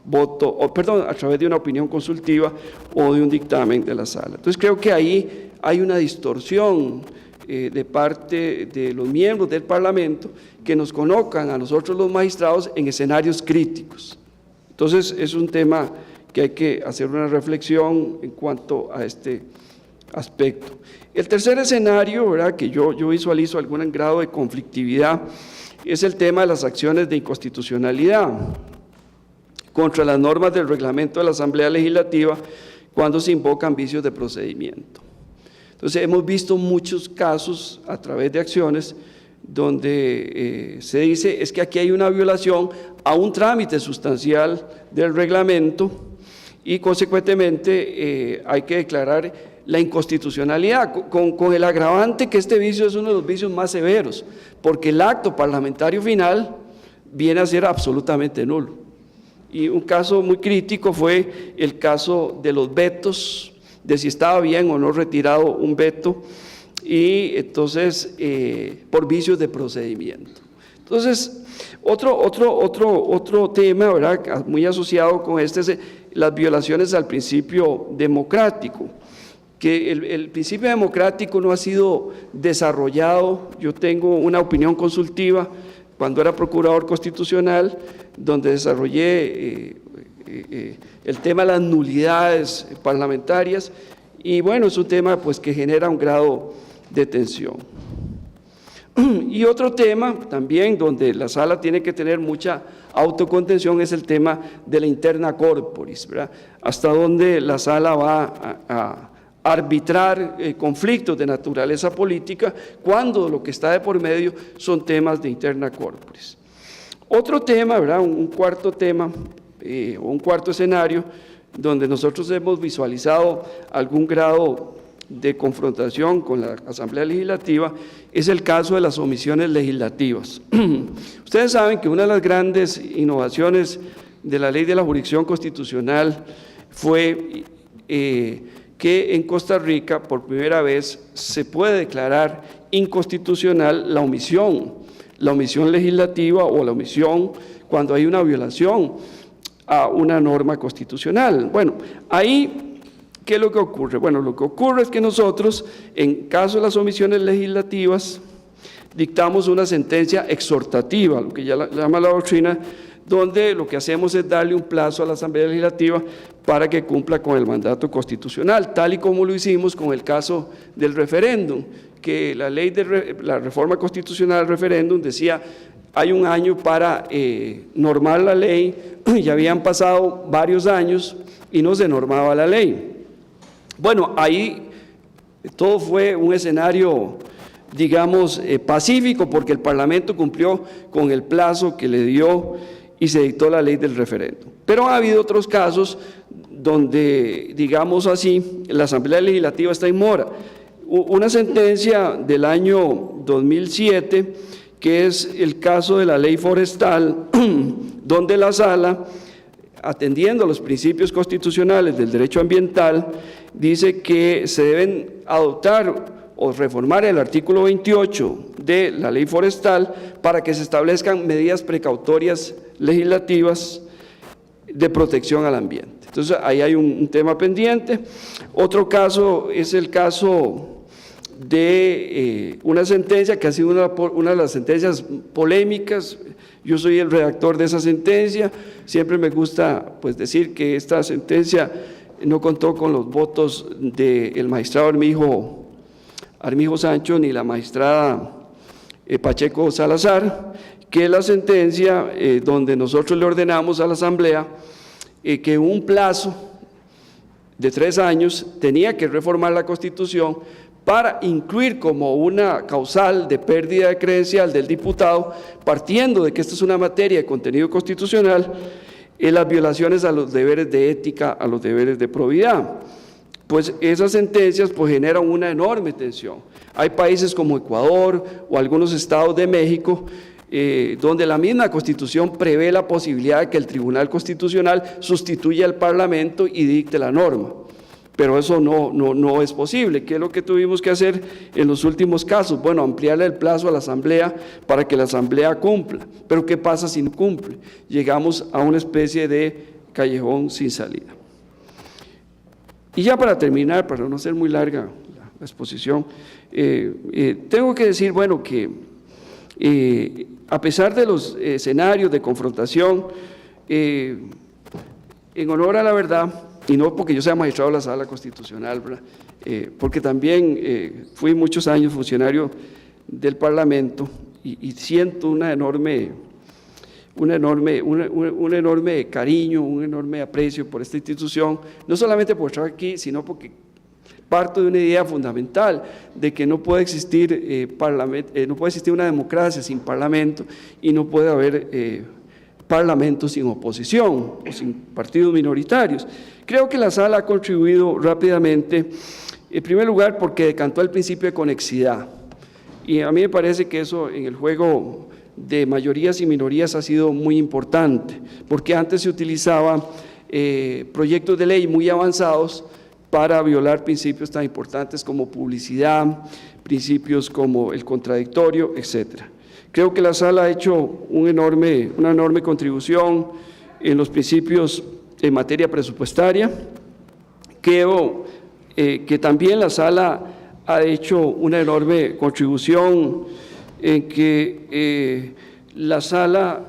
voto, a través de una opinión consultiva o de un dictamen de la Sala. Entonces creo que ahí hay una distorsión de parte de los miembros del Parlamento que nos colocan a nosotros los magistrados en escenarios críticos. Entonces es un tema que hay que hacer una reflexión en cuanto a este aspecto. El tercer escenario, ¿verdad?, que yo visualizo algún grado de conflictividad, es el tema de las acciones de inconstitucionalidad contra las normas del reglamento de la Asamblea Legislativa cuando se invocan vicios de procedimiento. Entonces, hemos visto muchos casos a través de acciones donde se dice es que aquí hay una violación a un trámite sustancial del reglamento y consecuentemente hay que declarar la inconstitucionalidad, con el agravante que este vicio es uno de los vicios más severos, porque el acto parlamentario final viene a ser absolutamente nulo. Y un caso muy crítico fue el caso de los vetos, de si estaba bien o no retirado un veto, y entonces por vicios de procedimiento. Entonces, otro tema, ¿verdad?, muy asociado con este es las violaciones al principio democrático, que el principio democrático no ha sido desarrollado. Yo tengo una opinión consultiva cuando era procurador constitucional, donde desarrollé el tema de las nulidades parlamentarias, y bueno, es un tema pues que genera un grado de tensión. Y otro tema también donde la sala tiene que tener mucha autocontención es el tema de la interna corporis, ¿verdad? Hasta dónde la sala va a arbitrar conflictos de naturaleza política cuando lo que está de por medio son temas de interna corporis. Otro tema, ¿verdad? Un cuarto tema o un cuarto escenario donde nosotros hemos visualizado algún grado de confrontación con la Asamblea Legislativa es el caso de las omisiones legislativas. Ustedes saben que una de las grandes innovaciones de la Ley de la Jurisdicción Constitucional fue que en Costa Rica por primera vez se puede declarar inconstitucional la omisión legislativa o la omisión cuando hay una violación a una norma constitucional. Bueno, ahí, ¿qué es lo que ocurre? Bueno, lo que ocurre es que nosotros, en caso de las omisiones legislativas, dictamos una sentencia exhortativa, lo que ya llama la doctrina, donde lo que hacemos es darle un plazo a la Asamblea Legislativa para que cumpla con el mandato constitucional, tal y como lo hicimos con el caso del referéndum, que la ley de la reforma constitucional del referéndum decía hay un año para normar la ley, ya habían pasado varios años y no se normaba la ley. Bueno, ahí todo fue un escenario, digamos, pacífico, porque el Parlamento cumplió con el plazo que le dio y se dictó la ley del referéndum. Pero ha habido otros casos donde, digamos así, la Asamblea Legislativa está en mora. Una sentencia del año 2007, que es el caso de la ley forestal, donde la Sala, atendiendo a los principios constitucionales del derecho ambiental, dice que se deben adoptar o reformar el artículo 28 de la ley forestal para que se establezcan medidas precautorias legislativas de protección al ambiente. Entonces, ahí hay un tema pendiente. Otro caso es el caso de una sentencia que ha sido una de las sentencias polémicas. Yo soy el redactor de esa sentencia. Siempre me gusta pues decir que esta sentencia no contó con los votos del magistrado Armijo Sancho ni la magistrada Pacheco Salazar, que es la sentencia donde nosotros le ordenamos a la Asamblea que un plazo de 3 años tenía que reformar la Constitución para incluir como una causal de pérdida de credencial del diputado, partiendo de que esta es una materia de contenido constitucional, las violaciones a los deberes de ética, a los deberes de probidad. Pues esas sentencias pues generan una enorme tensión. Hay países como Ecuador o algunos estados de México donde la misma Constitución prevé la posibilidad de que el Tribunal Constitucional sustituya al Parlamento y dicte la norma. Pero eso no es posible. ¿Qué es lo que tuvimos que hacer en los últimos casos? Bueno, ampliarle el plazo a la Asamblea para que la Asamblea cumpla. Pero ¿qué pasa si no cumple? Llegamos a una especie de callejón sin salida. Y ya para terminar, para no ser muy larga la exposición, tengo que decir, bueno, que a pesar de los escenarios de confrontación, en honor a la verdad, y no porque yo sea magistrado de la Sala Constitucional, ¿verdad? Porque también fui muchos años funcionario del Parlamento y siento un enorme cariño, un enorme aprecio por esta institución, no solamente por estar aquí, sino porque parto de una idea fundamental de que no puede existir una democracia sin parlamento y no puede haber parlamento sin oposición o sin partidos minoritarios. Creo que la Sala ha contribuido rápidamente, en primer lugar porque decantó el principio de conexidad, y a mí me parece que eso en el juego de mayorías y minorías ha sido muy importante, porque antes se utilizaban proyectos de ley muy avanzados para violar principios tan importantes como publicidad, principios como el contradictorio, etc. Creo que la Sala ha hecho una enorme contribución en los principios en materia presupuestaria. Creo que también la Sala ha hecho una enorme contribución en que la Sala,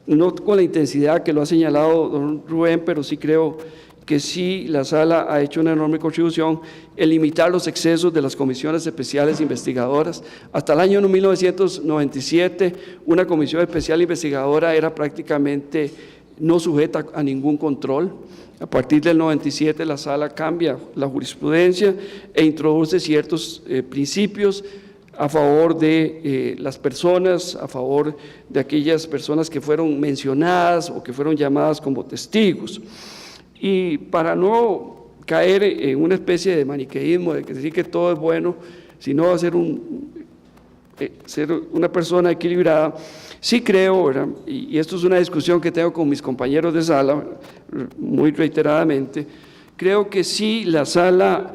no con la intensidad que lo ha señalado don Rubén, pero sí creo que sí la Sala ha hecho una enorme contribución en limitar los excesos de las comisiones especiales investigadoras. Hasta el año 1997, una comisión especial investigadora era prácticamente no sujeta a ningún control. A partir del 97, la Sala cambia la jurisprudencia e introduce ciertos principios a favor de las personas, a favor de aquellas personas que fueron mencionadas o que fueron llamadas como testigos. Y para no caer en una especie de maniqueísmo, de que decir que todo es bueno, sino ser una persona equilibrada, sí creo, ¿verdad? Y esto es una discusión que tengo con mis compañeros de sala, muy reiteradamente, creo que sí la Sala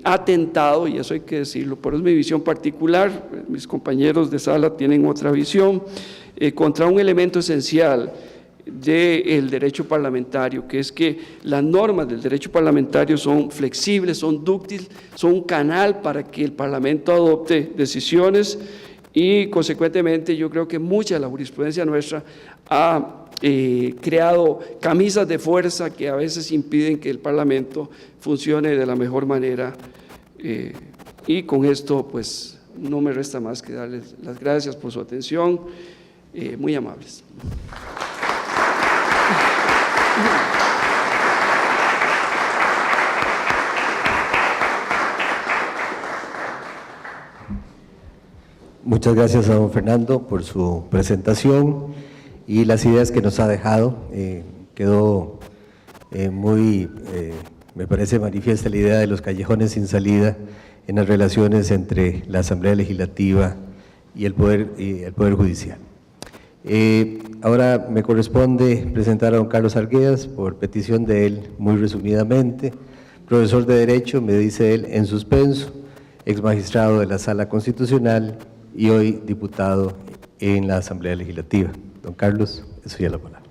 ha tentado, y eso hay que decirlo, pero es mi visión particular, mis compañeros de sala tienen otra visión, contra un elemento esencial del derecho parlamentario, que es que las normas del derecho parlamentario son flexibles, son dúctiles, son un canal para que el Parlamento adopte decisiones y consecuentemente yo creo que mucha de la jurisprudencia nuestra ha creado camisas de fuerza que a veces impiden que el Parlamento funcione de la mejor manera y con esto pues no me resta más que darles las gracias por su atención, muy amables. Muchas gracias a don Fernando por su presentación y las ideas que nos ha dejado. Quedó me parece manifiesta la idea de los callejones sin salida en las relaciones entre la Asamblea Legislativa y el Poder Judicial. Ahora me corresponde presentar a don Carlos Arguedas, por petición de él, muy resumidamente, profesor de Derecho, me dice él, en suspenso, ex magistrado de la Sala Constitucional y hoy diputado en la Asamblea Legislativa. Don Carlos, es suya la palabra.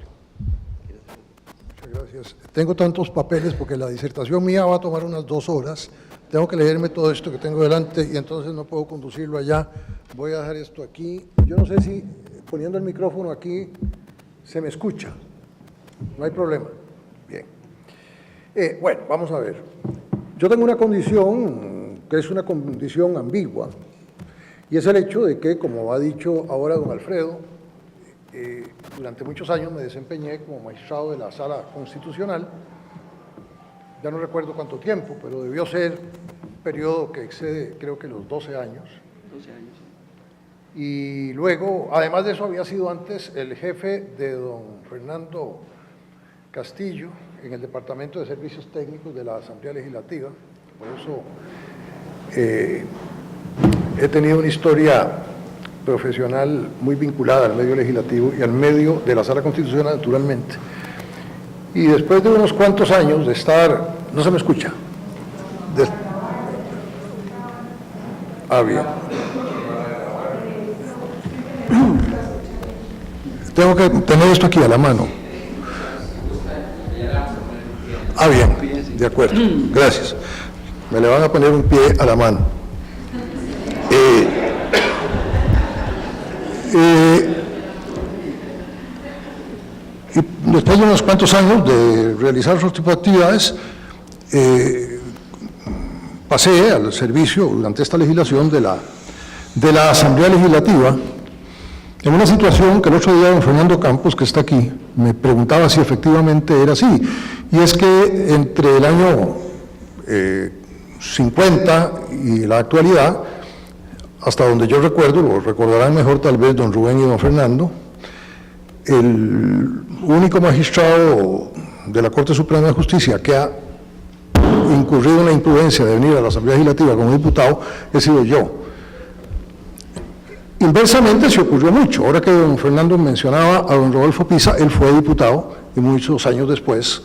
Muchas gracias. Tengo tantos papeles porque la disertación mía va a tomar unas 2 horas. Tengo que leerme todo esto que tengo delante y entonces no puedo conducirlo allá. Voy a dejar esto aquí. Yo no sé si poniendo el micrófono aquí se me escucha. No hay problema. Bien. Bueno, vamos a ver. Yo tengo una condición que es una condición ambigua y es el hecho de que, como ha dicho ahora don Alfredo, durante muchos años me desempeñé como magistrado de la Sala Constitucional. Ya no recuerdo cuánto tiempo, pero debió ser un periodo que excede, creo que los 12 años. 12 años. Y luego, además de eso, había sido antes el jefe de don Fernando Castillo en el Departamento de Servicios Técnicos de la Asamblea Legislativa. Por eso he tenido una historia profesional muy vinculada al medio legislativo y al medio de la Sala Constitucional, naturalmente. Y después de unos cuantos años de estar... ¿No se me escucha? Bien. Tengo que tener esto aquí a la mano. Bien, de acuerdo, gracias. Me le van a poner un pie a la mano. Y después de unos cuantos años de realizar otro tipo de actividades, pasé al servicio durante esta legislación de la Asamblea Legislativa, en una situación que el otro día don Fernando Campos, que está aquí, me preguntaba si efectivamente era así, y es que entre el año 50 y la actualidad, hasta donde yo recuerdo, lo recordarán mejor tal vez don Rubén y don Fernando, el único magistrado de la Corte Suprema de Justicia que ha incurrido en la imprudencia de venir a la Asamblea Legislativa como diputado he sido yo. Inversamente se ocurrió mucho. Ahora que don Fernando mencionaba a don Rodolfo Pisa, él fue diputado y muchos años después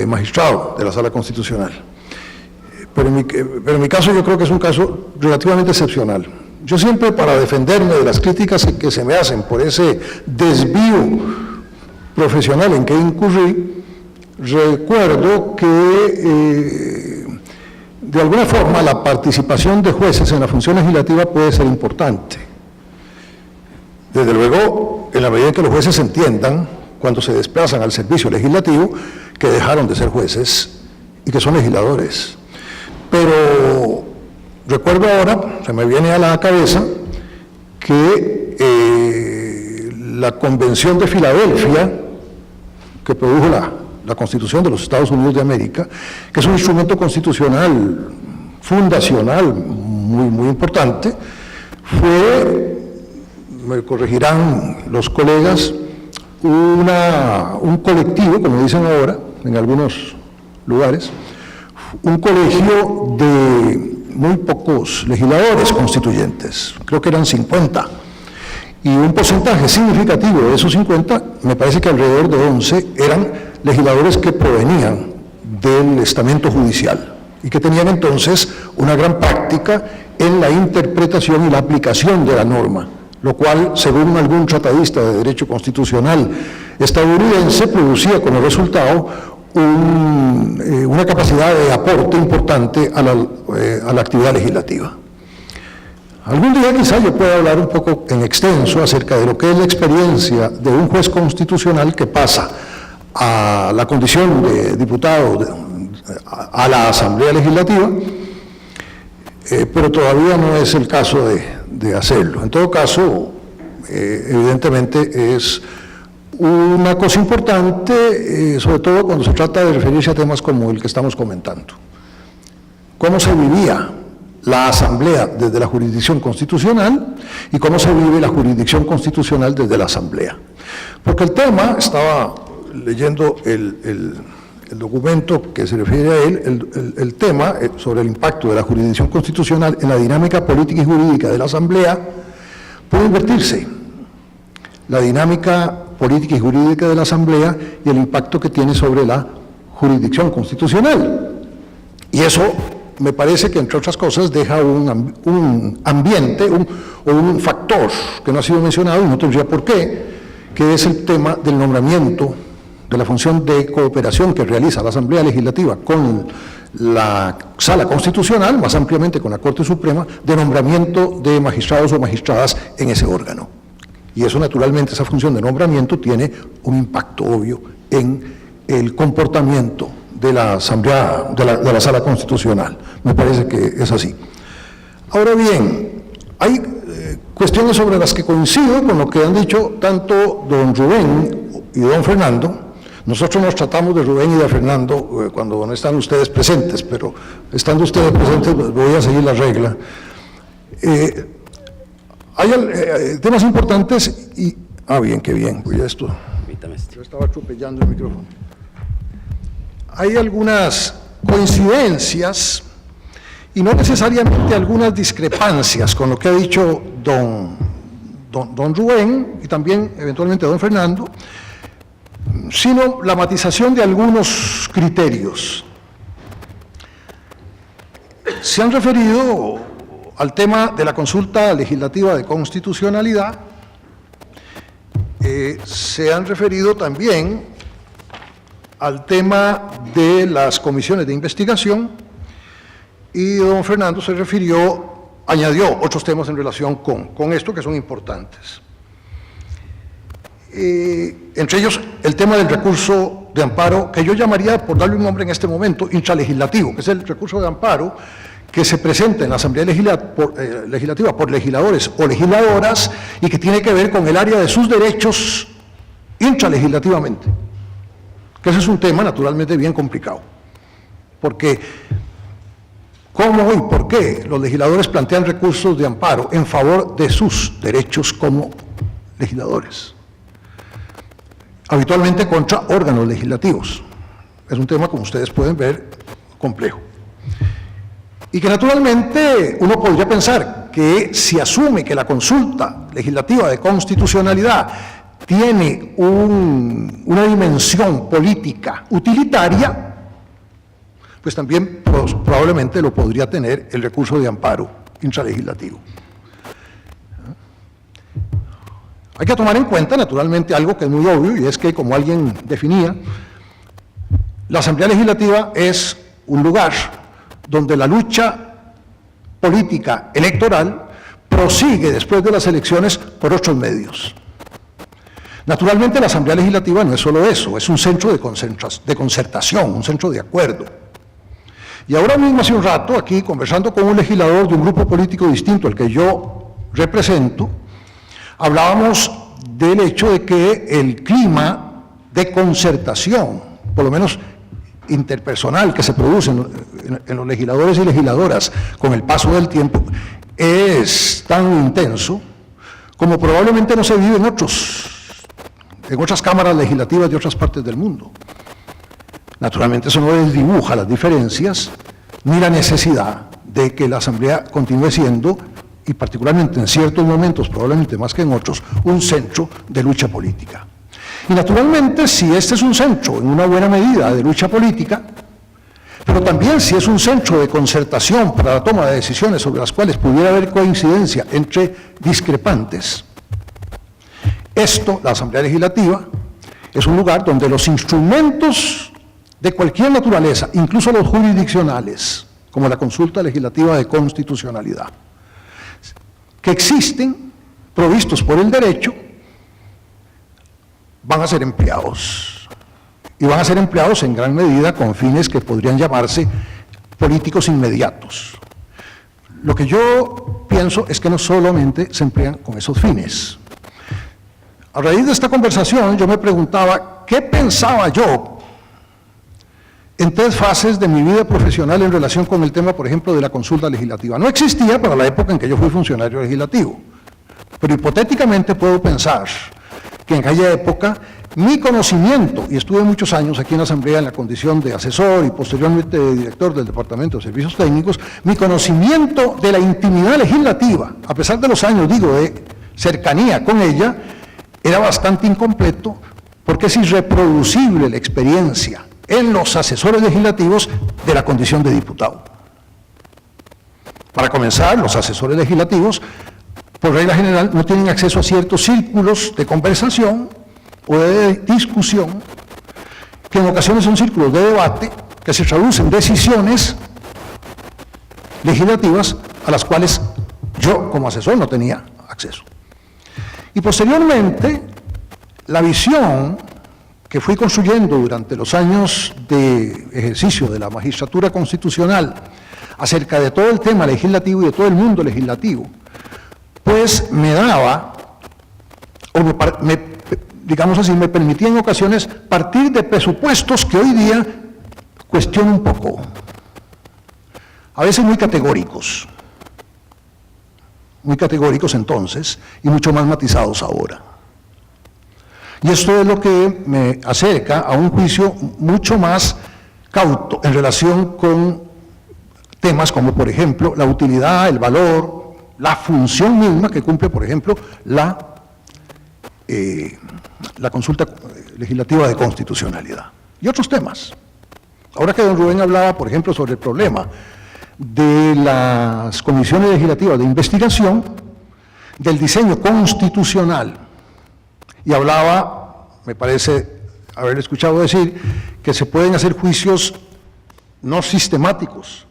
magistrado de la Sala Constitucional. Pero en mi caso yo creo que es un caso relativamente excepcional. Yo siempre, para defenderme de las críticas que se me hacen por ese desvío profesional en que incurrí, recuerdo que de alguna forma la participación de jueces en la función legislativa puede ser importante. Desde luego, en la medida en que los jueces entiendan cuando se desplazan al servicio legislativo, que dejaron de ser jueces y que son legisladores. Pero recuerdo ahora, se me viene a la cabeza, que la Convención de Filadelfia, que produjo la Constitución de los Estados Unidos de América, que es un instrumento constitucional fundacional muy importante, fue, me corregirán los colegas, un colectivo, como dicen ahora, en algunos lugares, un colegio de muy pocos legisladores constituyentes, creo que eran 50, y un porcentaje significativo de esos 50, me parece que alrededor de 11, eran legisladores que provenían del estamento judicial y que tenían entonces una gran práctica en la interpretación y la aplicación de la norma, lo cual, según algún tratadista de derecho constitucional estadounidense, producía como resultado una capacidad de aporte importante a la actividad legislativa. Algún día quizá yo pueda hablar un poco en extenso acerca de lo que es la experiencia de un juez constitucional que pasa a la condición de diputado a la Asamblea Legislativa, pero todavía no es el caso de hacerlo. En todo caso, evidentemente es una cosa importante, sobre todo cuando se trata de referirse a temas como el que estamos comentando. ¿Cómo se vivía la Asamblea desde la jurisdicción constitucional y cómo se vive la jurisdicción constitucional desde la Asamblea? Porque el tema, estaba leyendo el documento que se refiere a él, el tema sobre el impacto de la jurisdicción constitucional en la dinámica política y jurídica de la Asamblea puede invertirse. La dinámica política y jurídica de la Asamblea y el impacto que tiene sobre la jurisdicción constitucional. Y eso me parece que, entre otras cosas, deja un ambiente, un factor que no ha sido mencionado, y no tendría por qué, que es el tema del nombramiento, de la función de cooperación que realiza la Asamblea Legislativa con la Sala Constitucional, más ampliamente con la Corte Suprema, de nombramiento de magistrados o magistradas en ese órgano. Y eso, naturalmente, esa función de nombramiento tiene un impacto obvio en el comportamiento de la Asamblea, de la Sala Constitucional. Me parece que es así. Ahora bien, hay cuestiones sobre las que coincido con lo que han dicho tanto don Rubén y don Fernando. Nosotros nos tratamos de Rubén y de Fernando cuando no están ustedes presentes, pero estando ustedes presentes voy a seguir la regla. Hay temas importantes y... bien, qué bien, pues ya esto... Yo estaba atropellando el micrófono. Hay algunas coincidencias y no necesariamente algunas discrepancias con lo que ha dicho don Rubén y también eventualmente don Fernando, sino la matización de algunos criterios. Se han referido al tema de la consulta legislativa de constitucionalidad, se han referido también al tema de las comisiones de investigación, y don Fernando se añadió otros temas en relación con esto que son importantes. Entre ellos el tema del recurso de amparo, que yo llamaría, por darle un nombre en este momento, intralegislativo, que es el recurso de amparo que se presenta en la Asamblea Legislativa por legisladores o legisladoras y que tiene que ver con el área de sus derechos intralegislativamente. Que ese es un tema naturalmente bien complicado, porque ¿cómo y por qué los legisladores plantean recursos de amparo en favor de sus derechos como legisladores? Habitualmente contra órganos legislativos. Es un tema, como ustedes pueden ver, complejo. Y que naturalmente uno podría pensar que si asume que la consulta legislativa de constitucionalidad tiene una dimensión política utilitaria, pues también probablemente lo podría tener el recurso de amparo intralegislativo. Hay que tomar en cuenta, naturalmente, algo que es muy obvio, y es que, como alguien definía, la Asamblea Legislativa es un lugar donde la lucha política electoral prosigue después de las elecciones por otros medios. Naturalmente la Asamblea Legislativa no es solo eso, es un centro de concertación, un centro de acuerdo. Y ahora mismo, hace un rato, aquí conversando con un legislador de un grupo político distinto al que yo represento, hablábamos del hecho de que el clima de concertación, por lo menos interpersonal, que se produce en los legisladores y legisladoras con el paso del tiempo, es tan intenso como probablemente no se vive en otras cámaras legislativas de otras partes del mundo. Naturalmente eso no desdibuja las diferencias ni la necesidad de que la Asamblea continúe siendo, y particularmente en ciertos momentos, probablemente más que en otros, un centro de lucha política. Y naturalmente, si este es un centro en una buena medida de lucha política, pero también si es un centro de concertación para la toma de decisiones sobre las cuales pudiera haber coincidencia entre discrepantes, la Asamblea Legislativa, es un lugar donde los instrumentos de cualquier naturaleza, incluso los jurisdiccionales, como la consulta legislativa de constitucionalidad, que existen, provistos por el derecho, van a ser empleados. Y van a ser empleados en gran medida con fines que podrían llamarse políticos inmediatos. Lo que yo pienso es que no solamente se emplean con esos fines. A raíz de esta conversación yo me preguntaba qué pensaba yo en 3 fases de mi vida profesional en relación con el tema, por ejemplo, de la consulta legislativa. No existía para la época en que yo fui funcionario legislativo, pero hipotéticamente puedo pensar que en aquella época mi conocimiento, y estuve muchos años aquí en la Asamblea en la condición de asesor y posteriormente de director del Departamento de Servicios Técnicos, mi conocimiento de la intimidad legislativa, a pesar de los años, digo, de cercanía con ella, era bastante incompleto, porque es irreproducible la experiencia en los asesores legislativos de la condición de diputado. Para comenzar, los asesores legislativos, por regla general, no tienen acceso a ciertos círculos de conversación o de discusión, que en ocasiones son círculos de debate, que se traducen en decisiones legislativas a las cuales yo, como asesor, no tenía acceso. Y posteriormente, la visión que fui construyendo durante los años de ejercicio de la magistratura constitucional acerca de todo el tema legislativo y de todo el mundo legislativo, pues me daba, o digamos así, me permitía en ocasiones partir de presupuestos que hoy día cuestiono un poco, a veces muy categóricos entonces, y mucho más matizados ahora. Y esto es lo que me acerca a un juicio mucho más cauto en relación con temas como, por ejemplo, la utilidad, el valor, la función misma que cumple, por ejemplo, la consulta legislativa de constitucionalidad. Y otros temas. Ahora que don Rubén hablaba, por ejemplo, sobre el problema de las comisiones legislativas de investigación, del diseño constitucional, y hablaba, me parece haber escuchado decir, que se pueden hacer juicios no sistemáticos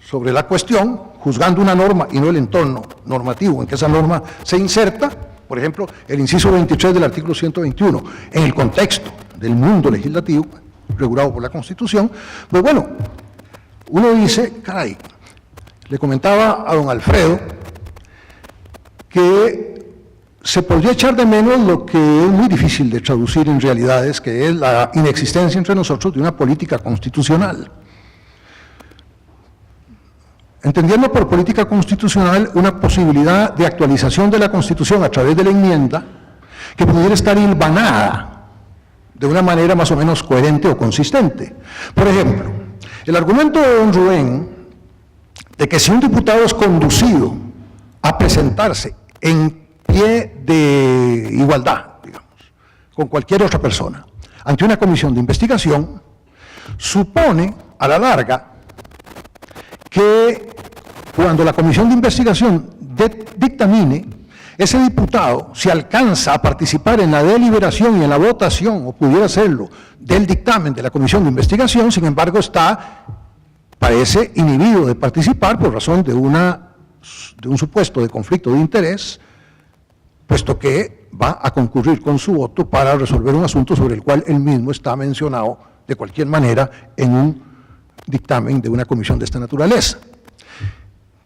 sobre la cuestión, juzgando una norma y no el entorno normativo en que esa norma se inserta, por ejemplo, el inciso 23 del artículo 121, en el contexto del mundo legislativo, regulado por la Constitución. Pues bueno, uno dice, caray, le comentaba a don Alfredo que se podría echar de menos lo que es muy difícil de traducir en realidades, que es la inexistencia entre nosotros de una política constitucional. Entendiendo por política constitucional una posibilidad de actualización de la Constitución a través de la enmienda que pudiera estar hilvanada de una manera más o menos coherente o consistente. Por ejemplo, el argumento de don Rubén de que si un diputado es conducido a presentarse en pie de igualdad, digamos, con cualquier otra persona, ante una comisión de investigación, supone a la larga que cuando la comisión de investigación dictamine, ese diputado, si alcanza a participar en la deliberación y en la votación, o pudiera hacerlo, del dictamen de la comisión de investigación, sin embargo parece inhibido de participar por razón de un supuesto de conflicto de interés puesto que va a concurrir con su voto para resolver un asunto sobre el cual él mismo está mencionado de cualquier manera en un dictamen de una comisión de esta naturaleza.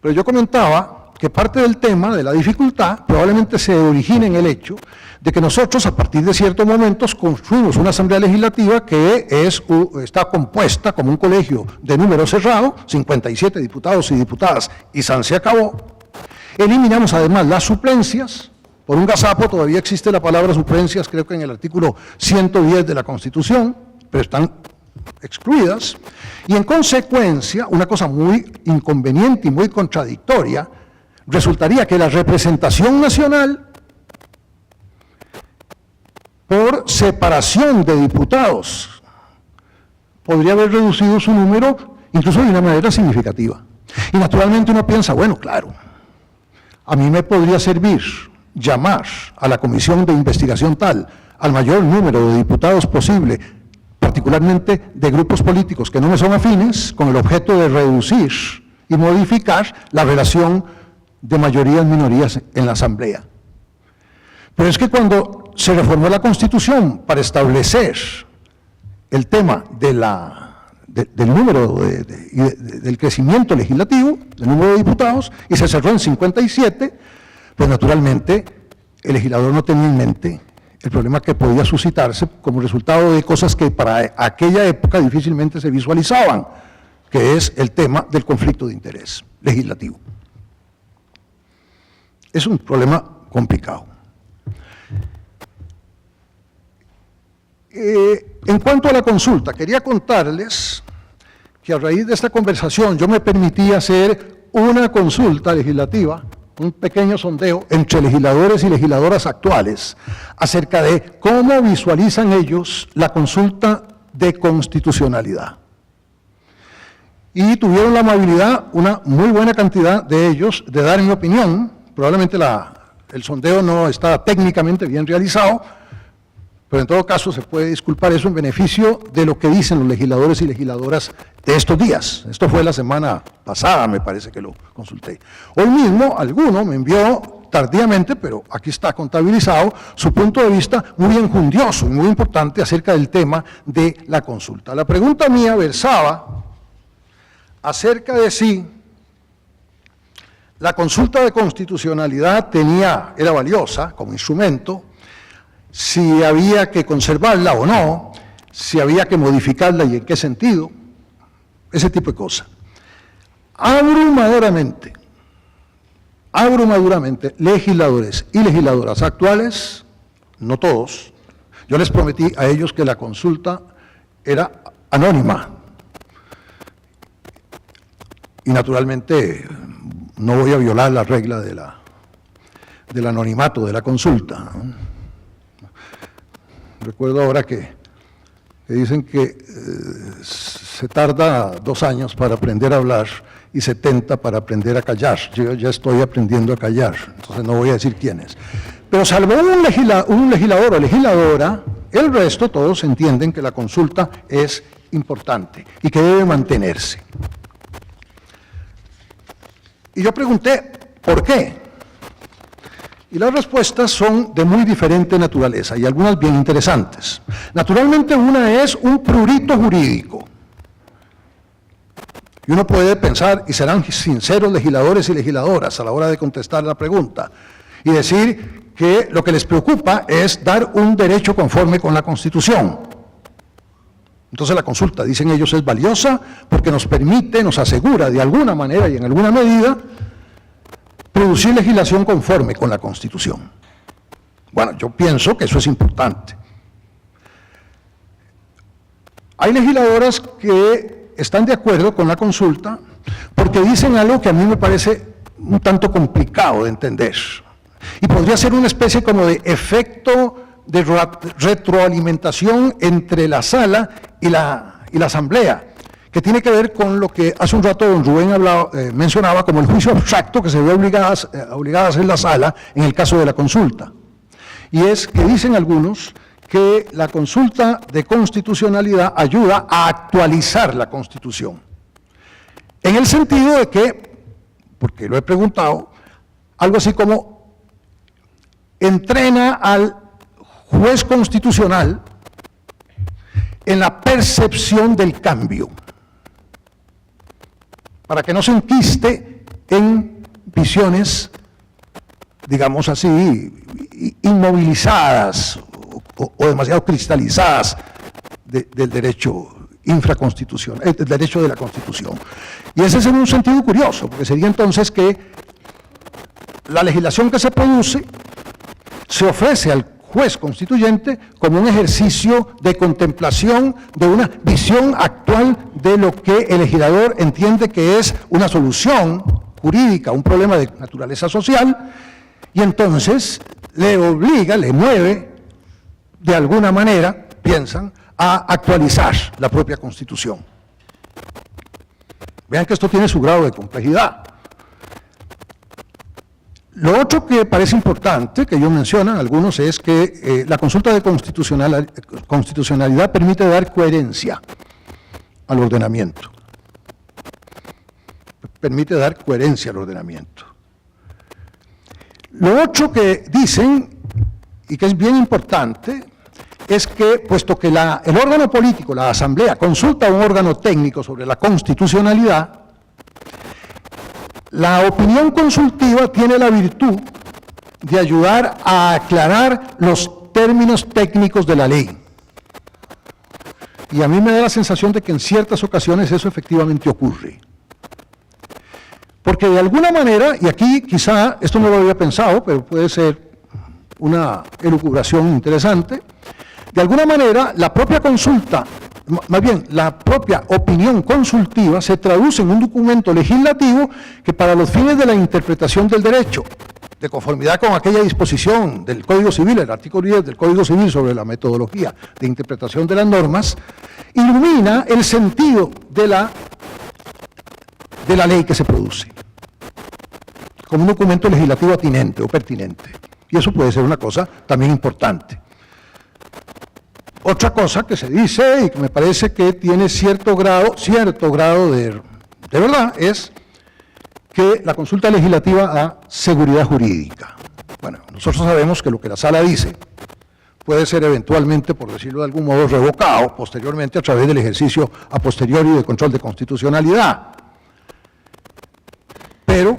Pero yo comentaba que parte del tema de la dificultad probablemente se origina en el hecho de que nosotros a partir de ciertos momentos construimos una asamblea legislativa que está compuesta como un colegio de número cerrado, 57 diputados y diputadas, y san se acabó. Eliminamos además las suplencias. Por un gazapo todavía existe la palabra suplencias, creo que en el artículo 110 de la Constitución, pero están excluidas, y en consecuencia, una cosa muy inconveniente y muy contradictoria, resultaría que la representación nacional, por separación de diputados, podría haber reducido su número incluso de una manera significativa. Y naturalmente uno piensa, bueno, claro, a mí me podría servir llamar a la comisión de investigación tal al mayor número de diputados posible, particularmente de grupos políticos que no me son afines, con el objeto de reducir y modificar la relación de mayorías-minorías en la Asamblea. Pero es que cuando se reformó la Constitución para establecer el tema del número del crecimiento legislativo, del número de diputados, y se cerró en 57, pues naturalmente el legislador no tenía en mente el problema que podía suscitarse como resultado de cosas que para aquella época difícilmente se visualizaban, que es el tema del conflicto de interés legislativo. Es un problema complicado. En cuanto a la consulta, quería contarles que a raíz de esta conversación yo me permití hacer una consulta legislativa, un pequeño sondeo entre legisladores y legisladoras actuales acerca de cómo visualizan ellos la consulta de constitucionalidad. Y tuvieron la amabilidad, una muy buena cantidad de ellos, de dar mi opinión. Probablemente el sondeo no está técnicamente bien realizado, pero en todo caso se puede disculpar eso en beneficio de lo que dicen los legisladores y legisladoras de estos días. Esto fue la semana pasada, me parece que lo consulté. Hoy mismo alguno me envió tardíamente, pero aquí está contabilizado, su punto de vista muy enjundioso y muy importante acerca del tema de la consulta. La pregunta mía versaba acerca de si la consulta de constitucionalidad era valiosa como instrumento, si había que conservarla o no, si había que modificarla y en qué sentido, ese tipo de cosas. Abrumadoramente, legisladores y legisladoras actuales, no todos, yo les prometí a ellos que la consulta era anónima. Y naturalmente no voy a violar la regla del anonimato de la consulta, ¿no? Recuerdo ahora que dicen que se tarda 2 años para aprender a hablar y 70 para aprender a callar. Yo ya estoy aprendiendo a callar, entonces no voy a decir quiénes. Pero salvo un legislador o legisladora, el resto todos entienden que la consulta es importante y que debe mantenerse. Y yo pregunté, ¿por qué? Y las respuestas son de muy diferente naturaleza y algunas bien interesantes. Naturalmente una es un prurito jurídico. Y uno puede pensar, y serán sinceros legisladores y legisladoras a la hora de contestar la pregunta, y decir que lo que les preocupa es dar un derecho conforme con la Constitución. Entonces la consulta, dicen ellos, es valiosa porque nos permite, nos asegura de alguna manera y en alguna medida producir legislación conforme con la Constitución. Bueno, yo pienso que eso es importante. Hay legisladoras que están de acuerdo con la consulta porque dicen algo que a mí me parece un tanto complicado de entender. Y podría ser una especie como de efecto de retroalimentación entre la sala y la asamblea, que tiene que ver con lo que hace un rato don Rubén mencionaba como el juicio abstracto que se ve obligada a hacer la sala en el caso de la consulta. Y es que dicen algunos que la consulta de constitucionalidad ayuda a actualizar la Constitución. En el sentido de que, porque lo he preguntado, algo así como entrena al juez constitucional en la percepción del cambio, para que no se enquiste en visiones, digamos así, inmovilizadas o demasiado cristalizadas del derecho infraconstitucional, del derecho de la Constitución. Y ese es en un sentido curioso, porque sería entonces que la legislación que se produce se ofrece al juez constituyente como un ejercicio de contemplación de una visión actual de lo que el legislador entiende que es una solución jurídica, un problema de naturaleza social, y entonces le obliga, le mueve, de alguna manera, piensan, a actualizar la propia Constitución. Vean que esto tiene su grado de complejidad. Lo otro que parece importante, que ellos mencionan algunos, es que la consulta de constitucionalidad permite dar coherencia al ordenamiento. Permite dar coherencia al ordenamiento. Lo otro que dicen, y que es bien importante, es que, puesto que el órgano político, la Asamblea, consulta a un órgano técnico sobre la constitucionalidad, la opinión consultiva tiene la virtud de ayudar a aclarar los términos técnicos de la ley. Y a mí me da la sensación de que en ciertas ocasiones eso efectivamente ocurre. Porque de alguna manera, y aquí quizá, esto no lo había pensado, pero puede ser una elucubración interesante, de alguna manera la propia consulta, más bien la propia opinión consultiva se traduce en un documento legislativo que para los fines de la interpretación del derecho, de conformidad con aquella disposición del Código Civil, el artículo 10 del Código Civil sobre la metodología de interpretación de las normas, ilumina el sentido de la ley que se produce, como un documento legislativo atinente o pertinente. Y eso puede ser una cosa también importante. Otra cosa que se dice y que me parece que tiene cierto grado de verdad, es que la consulta legislativa da seguridad jurídica. Bueno, nosotros sabemos que lo que la Sala dice puede ser eventualmente, por decirlo de algún modo, revocado posteriormente a través del ejercicio a posteriori de control de constitucionalidad. Pero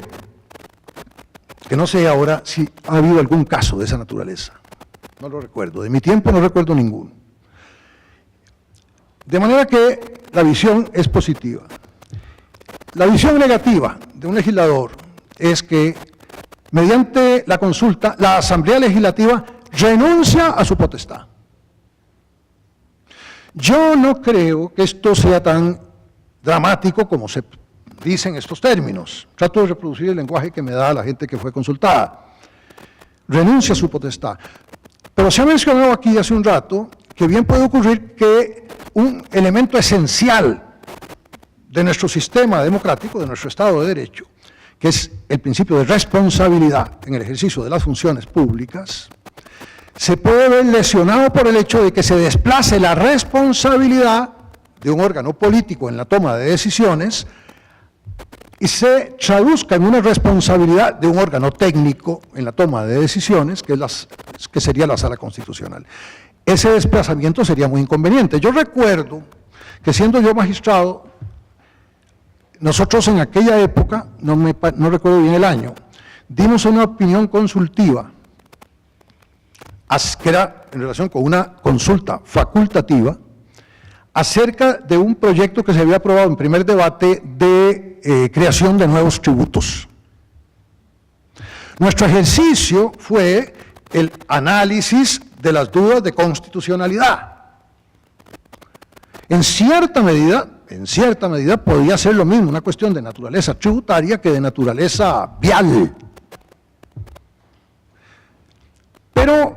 que no sé ahora si ha habido algún caso de esa naturaleza. No lo recuerdo. De mi tiempo no recuerdo ninguno. De manera que la visión es positiva. La visión negativa de un legislador es que, mediante la consulta, la Asamblea Legislativa renuncia a su potestad. Yo no creo que esto sea tan dramático como se dice en estos términos. Trato de reproducir el lenguaje que me da la gente que fue consultada. Renuncia a su potestad. Pero se ha mencionado aquí hace un rato que bien puede ocurrir que un elemento esencial de nuestro sistema democrático, de nuestro Estado de Derecho, que es el principio de responsabilidad en el ejercicio de las funciones públicas, se puede ver lesionado por el hecho de que se desplace la responsabilidad de un órgano político en la toma de decisiones y se traduzca en una responsabilidad de un órgano técnico en la toma de decisiones, que sería la Sala Constitucional. Ese desplazamiento sería muy inconveniente. Yo recuerdo que siendo yo magistrado, nosotros en aquella época, no recuerdo bien el año, dimos una opinión consultiva, que era en relación con una consulta facultativa, acerca de un proyecto que se había aprobado en primer debate de creación de nuevos tributos. Nuestro ejercicio fue el análisis de las dudas de constitucionalidad. En cierta medida podía ser lo mismo, una cuestión de naturaleza tributaria que de naturaleza vial. Pero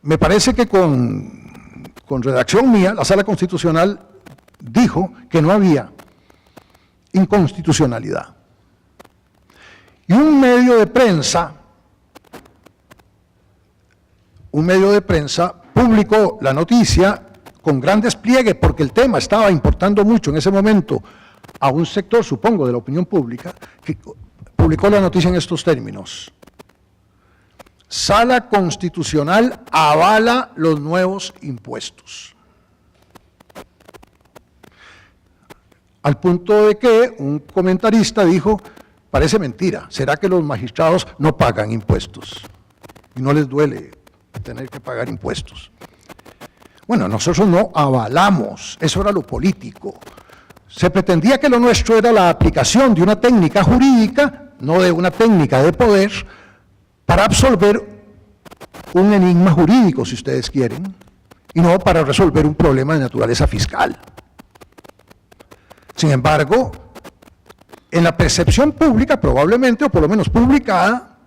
me parece que con redacción mía, la Sala Constitucional dijo que no había inconstitucionalidad. Y un medio de prensa publicó la noticia con gran despliegue, porque el tema estaba importando mucho en ese momento a un sector, supongo, de la opinión pública, que publicó la noticia en estos términos: Sala Constitucional avala los nuevos impuestos. Al punto de que un comentarista dijo, parece mentira, ¿será que los magistrados no pagan impuestos? Y no les duele tener que pagar impuestos. Bueno, nosotros no avalamos, eso era lo político. Se pretendía que lo nuestro era la aplicación de una técnica jurídica, no de una técnica de poder, para absolver un enigma jurídico, si ustedes quieren, y no para resolver un problema de naturaleza fiscal. Sin embargo, en la percepción pública, probablemente, o por lo menos publicada,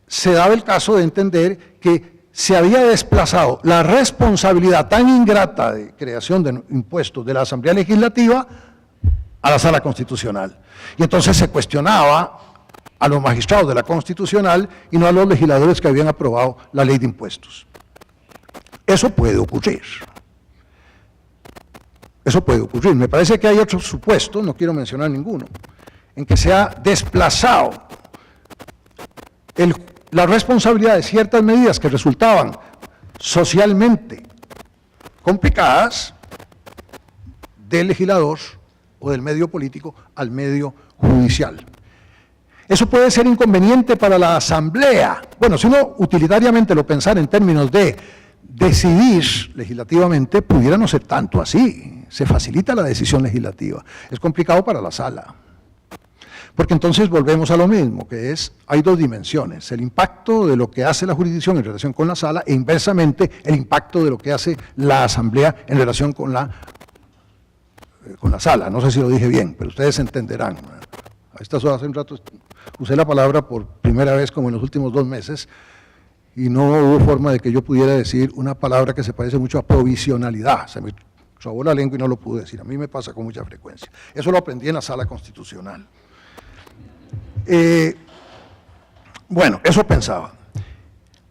se daba el caso de entender que se había desplazado la responsabilidad tan ingrata de creación de impuestos de la Asamblea Legislativa a la Sala Constitucional. Y entonces se cuestionaba a los magistrados de la Constitucional y no a los legisladores que habían aprobado la ley de impuestos. Eso puede ocurrir. Eso puede ocurrir. Me parece que hay otros supuestos, no quiero mencionar ninguno, en que se ha desplazado la responsabilidad de ciertas medidas que resultaban socialmente complicadas del legislador o del medio político al medio judicial. Eso puede ser inconveniente para la Asamblea. Bueno, si uno utilitariamente lo pensara en términos de decidir legislativamente, pudiera no ser tanto así. Se facilita la decisión legislativa. Es complicado para la Sala. Porque entonces volvemos a lo mismo, que es, hay dos dimensiones, el impacto de lo que hace la jurisdicción en relación con la Sala e inversamente el impacto de lo que hace la Asamblea en relación con la Sala. No sé si lo dije bien, pero ustedes entenderán. A estas horas, hace un rato, usé la palabra por primera vez como en los últimos 2 meses y no hubo forma de que yo pudiera decir una palabra que se parece mucho a provisionalidad. Se me trabó la lengua y no lo pude decir. A mí me pasa con mucha frecuencia. Eso lo aprendí en la Sala Constitucional. Bueno, eso pensaba.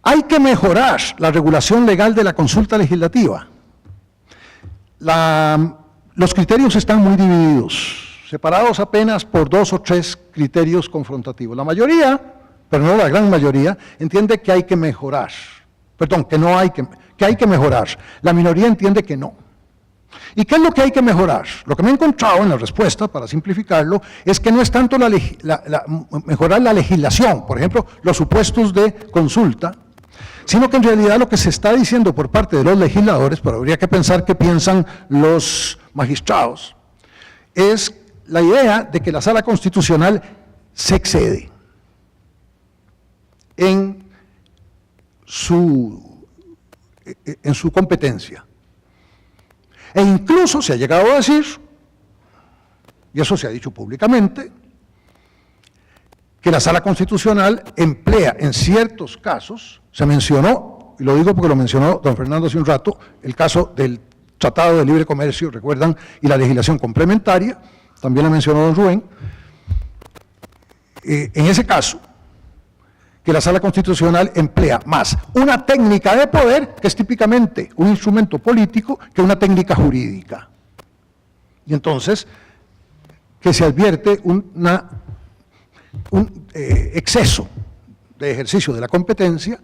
Hay que mejorar la regulación legal de la consulta legislativa. Los criterios están muy divididos, separados apenas por 2 o 3 criterios confrontativos. La mayoría, pero no la gran mayoría, entiende que hay que mejorar. Perdón, que hay que mejorar. La minoría entiende que no. ¿Y qué es lo que hay que mejorar? Lo que me he encontrado en la respuesta, para simplificarlo, es que no es tanto mejorar la legislación, por ejemplo, los supuestos de consulta, sino que en realidad lo que se está diciendo por parte de los legisladores, pero habría que pensar qué piensan los magistrados, es la idea de que la Sala Constitucional se excede en su competencia. E incluso se ha llegado a decir, y eso se ha dicho públicamente, que la Sala Constitucional emplea en ciertos casos, se mencionó, y lo digo porque lo mencionó don Fernando hace un rato, el caso del Tratado de Libre Comercio, recuerdan, y la legislación complementaria, también lo mencionó don Rubén, en ese caso, que la Sala Constitucional emplea más una técnica de poder, que es típicamente un instrumento político, que una técnica jurídica. Y entonces, que se advierte un exceso de ejercicio de la competencia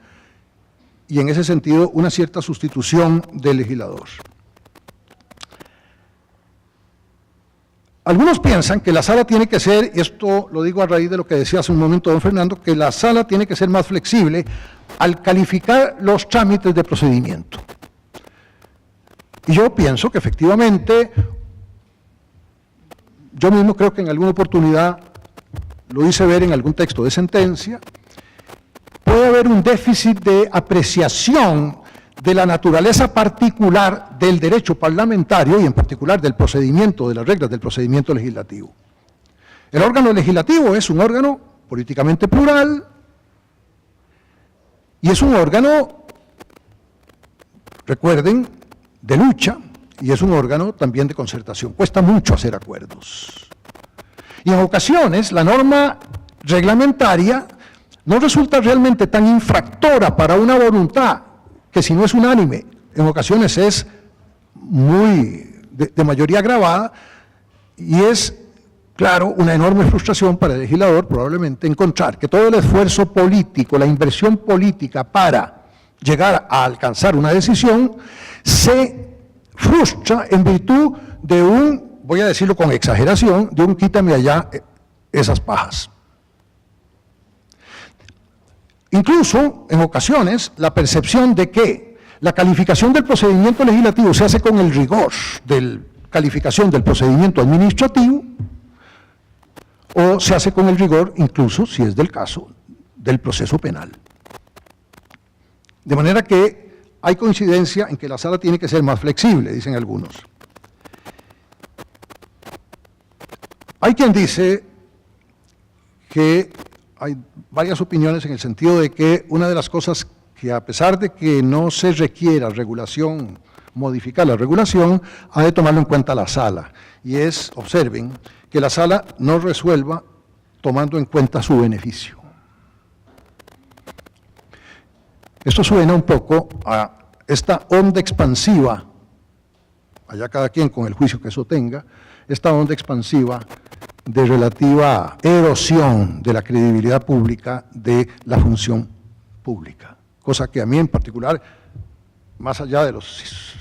y en ese sentido una cierta sustitución del legislador. Algunos piensan que la Sala tiene que ser, y esto lo digo a raíz de lo que decía hace un momento don Fernando, que la Sala tiene que ser más flexible al calificar los trámites de procedimiento. Y yo pienso que efectivamente, yo mismo creo que en alguna oportunidad lo hice ver en algún texto de sentencia, puede haber un déficit de apreciación de la naturaleza particular del derecho parlamentario y en particular del procedimiento, de las reglas del procedimiento legislativo. El órgano legislativo es un órgano políticamente plural y es un órgano, recuerden, de lucha y es un órgano también de concertación. Cuesta mucho hacer acuerdos. Y en ocasiones la norma reglamentaria no resulta realmente tan infractora para una voluntad que si no es unánime, en ocasiones es muy de mayoría agravada y es claro, una enorme frustración para el legislador probablemente encontrar que todo el esfuerzo político, la inversión política para llegar a alcanzar una decisión, se frustra en virtud de un, voy a decirlo con exageración, de un quítame allá esas pajas. Incluso, en ocasiones, la percepción de que la calificación del procedimiento legislativo se hace con el rigor de la calificación del procedimiento administrativo, o se hace con el rigor, incluso, si es del caso, del proceso penal. De manera que hay coincidencia en que la sala tiene que ser más flexible, dicen algunos. Hay quien dice que hay varias opiniones en el sentido de que una de las cosas que, a pesar de que no se requiera regulación, modificar la regulación, ha de tomarlo en cuenta la sala, y es, observen, que la sala no resuelva tomando en cuenta su beneficio. Esto suena un poco a esta onda expansiva, allá cada quien con el juicio que eso tenga, esta onda expansiva de relativa erosión de la credibilidad pública de la función pública, cosa que a mí en particular, más allá de los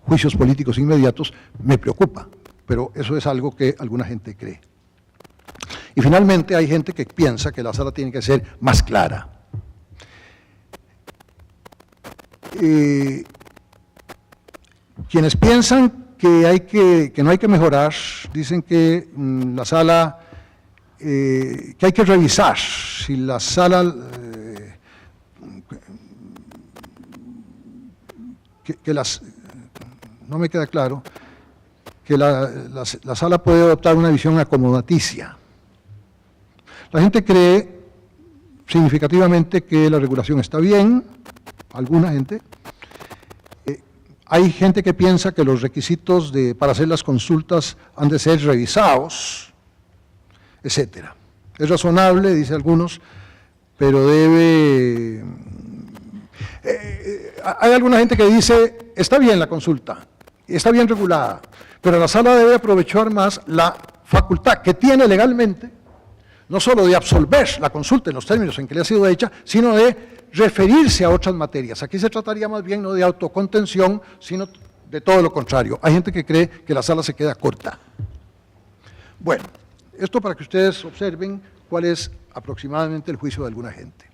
juicios políticos inmediatos, me preocupa, pero eso es algo que alguna gente cree. Y finalmente hay gente que piensa que la sala tiene que ser más clara. Quienes piensan que no hay que mejorar, dicen que la sala, que hay que revisar si la sala, no me queda claro, que la sala puede adoptar una visión acomodaticia. La gente cree significativamente que la regulación está bien, alguna gente. Hay gente que piensa que los requisitos para hacer las consultas han de ser revisados, etc. Es razonable, dice algunos, pero debe... hay alguna gente que dice, está bien la consulta, está bien regulada, pero la sala debe aprovechar más la facultad que tiene legalmente, no solo de absolver la consulta en los términos en que le ha sido hecha, sino de referirse a otras materias. Aquí se trataría más bien no de autocontención, sino de todo lo contrario. Hay gente que cree que la sala se queda corta. Bueno, esto para que ustedes observen cuál es aproximadamente el juicio de alguna gente.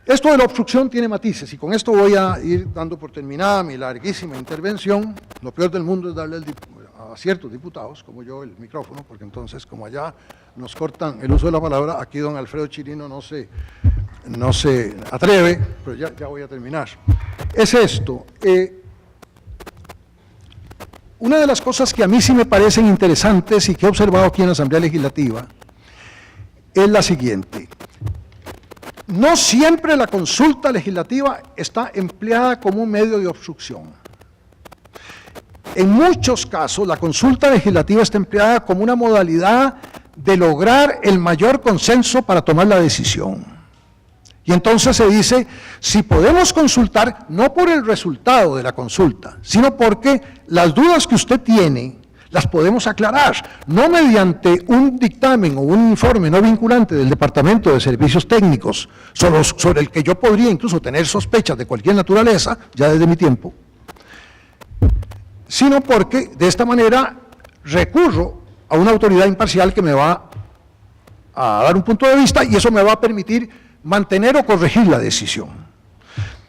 Esto de la obstrucción tiene matices, y con esto voy a ir dando por terminada mi larguísima intervención. Lo peor del mundo es darle a ciertos diputados, como yo, el micrófono, porque entonces, como allá nos cortan el uso de la palabra, aquí don Alfredo Chirino no se atreve, pero ya voy a terminar. Es esto. Una de las cosas que a mí sí me parecen interesantes y que he observado aquí en la Asamblea Legislativa es la siguiente. No siempre la consulta legislativa está empleada como un medio de obstrucción. En muchos casos, la consulta legislativa está empleada como una modalidad de lograr el mayor consenso para tomar la decisión. Y entonces se dice, si podemos consultar, no por el resultado de la consulta, sino porque las dudas que usted tiene las podemos aclarar, no mediante un dictamen o un informe no vinculante del Departamento de Servicios Técnicos, sobre el que yo podría incluso tener sospechas de cualquier naturaleza, ya desde mi tiempo, sino porque de esta manera recurro a una autoridad imparcial que me va a dar un punto de vista y eso me va a permitir mantener o corregir la decisión.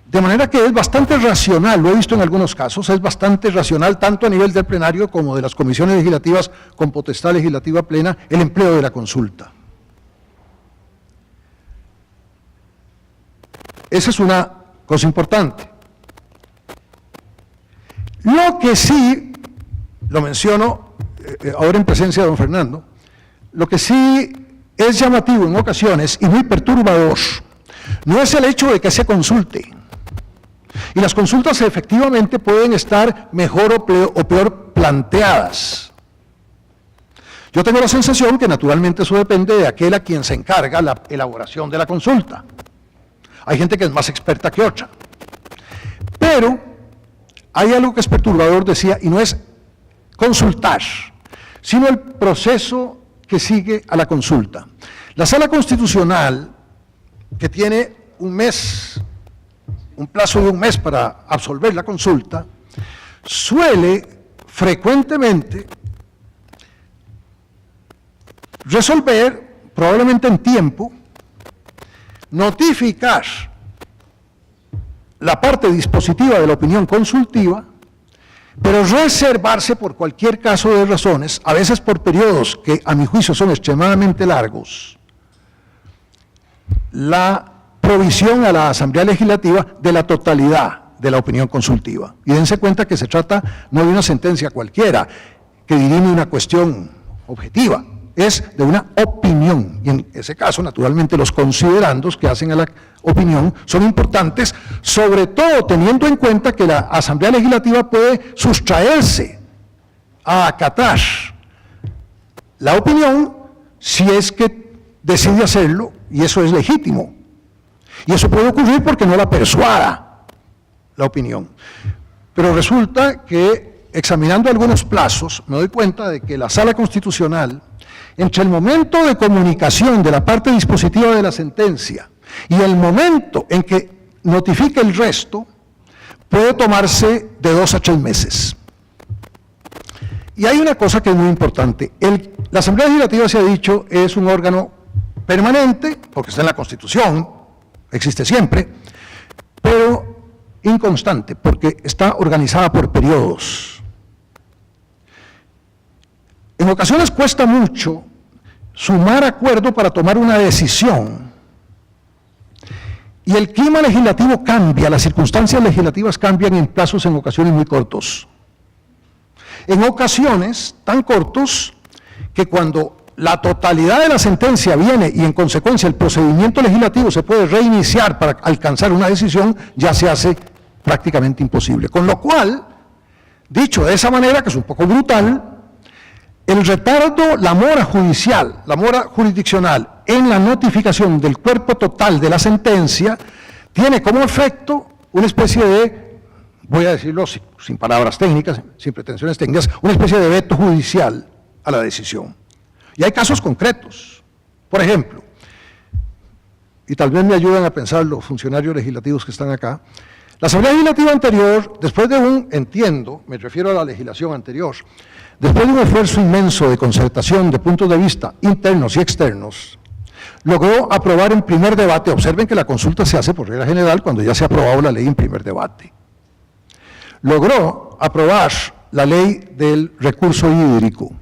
De manera que es bastante racional, lo he visto en algunos casos, es bastante racional tanto a nivel del plenario como de las comisiones legislativas con potestad legislativa plena el empleo de la consulta. Esa es una cosa importante. Lo que sí, lo menciono ahora en presencia de don Fernando, lo que sí es llamativo en ocasiones y muy perturbador, no es el hecho de que se consulte. Y las consultas efectivamente pueden estar mejor o peor planteadas. Yo tengo la sensación que naturalmente eso depende de aquel a quien se encarga la elaboración de la consulta. Hay gente que es más experta que otra. Pero hay algo que es perturbador, decía, y no es consultar, sino el proceso que sigue a la consulta. La Sala Constitucional, que tiene un plazo de un mes para absolver la consulta, suele frecuentemente resolver, probablemente en tiempo, notificar la parte dispositiva de la opinión consultiva, pero reservarse por cualquier caso de razones, a veces por periodos que a mi juicio son extremadamente largos, la provisión a la Asamblea Legislativa de la totalidad de la opinión consultiva. Y dense cuenta que se trata no de una sentencia cualquiera que dirime una cuestión objetiva, es de una opinión, y en ese caso, naturalmente, los considerandos que hacen a la opinión son importantes, sobre todo teniendo en cuenta que la Asamblea Legislativa puede sustraerse a acatar la opinión si es que decide hacerlo, y eso es legítimo. Y eso puede ocurrir porque no la persuada la opinión. Pero resulta que, examinando algunos plazos, me doy cuenta de que la Sala Constitucional, entre el momento de comunicación de la parte dispositiva de la sentencia y el momento en que notifique el resto, puede tomarse de 2 a 3 meses. Y hay una cosa que es muy importante. La Asamblea Legislativa, se ha dicho, es un órgano permanente, porque está en la Constitución, existe siempre, pero inconstante, porque está organizada por periodos. En ocasiones cuesta mucho sumar acuerdo para tomar una decisión, y el clima legislativo cambia, las circunstancias legislativas cambian en plazos en ocasiones muy cortos. En ocasiones tan cortos que cuando la totalidad de la sentencia viene y en consecuencia el procedimiento legislativo se puede reiniciar para alcanzar una decisión, ya se hace prácticamente imposible. Con lo cual, dicho de esa manera, que es un poco brutal, el retardo, la mora judicial, la mora jurisdiccional en la notificación del cuerpo total de la sentencia, tiene como efecto una especie de, voy a decirlo sin palabras técnicas, sin pretensiones técnicas, una especie de veto judicial a la decisión. Y hay casos concretos. Por ejemplo, y tal vez me ayuden a pensar los funcionarios legislativos que están acá, la Asamblea Legislativa anterior, después de entiendo, me refiero a la legislación anterior, después de un esfuerzo inmenso de concertación de puntos de vista internos y externos, logró aprobar en primer debate, observen que la consulta se hace por regla general cuando ya se ha aprobado la ley en primer debate, logró aprobar la ley del recurso hídrico.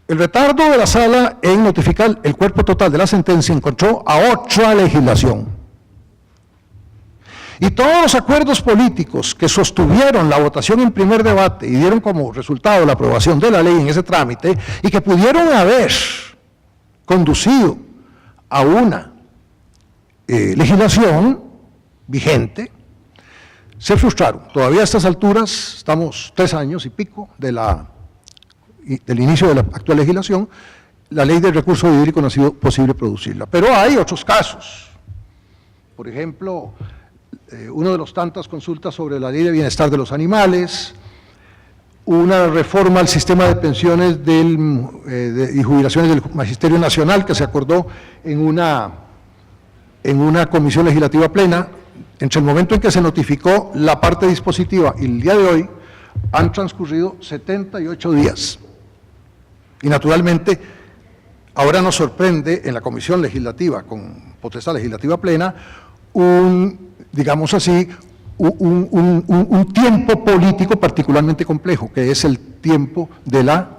El retardo de la sala en notificar el cuerpo total de la sentencia encontró a otra legislación. Y todos los acuerdos políticos que sostuvieron la votación en primer debate y dieron como resultado la aprobación de la ley en ese trámite y que pudieron haber conducido a una legislación vigente, se frustraron. Todavía a estas alturas, estamos 3 años y pico del inicio de la actual legislación, la ley del recurso hídrico no ha sido posible producirla. Pero hay otros casos. Por ejemplo, uno de los tantas consultas sobre la ley de bienestar de los animales, una reforma al sistema de pensiones y jubilaciones del Magisterio Nacional que se acordó en una comisión legislativa plena. Entre el momento en que se notificó la parte dispositiva y el día de hoy, han transcurrido 78 días. Y naturalmente, ahora nos sorprende en la comisión legislativa, con potestad legislativa plena, digamos así, un tiempo político particularmente complejo, que es el tiempo de la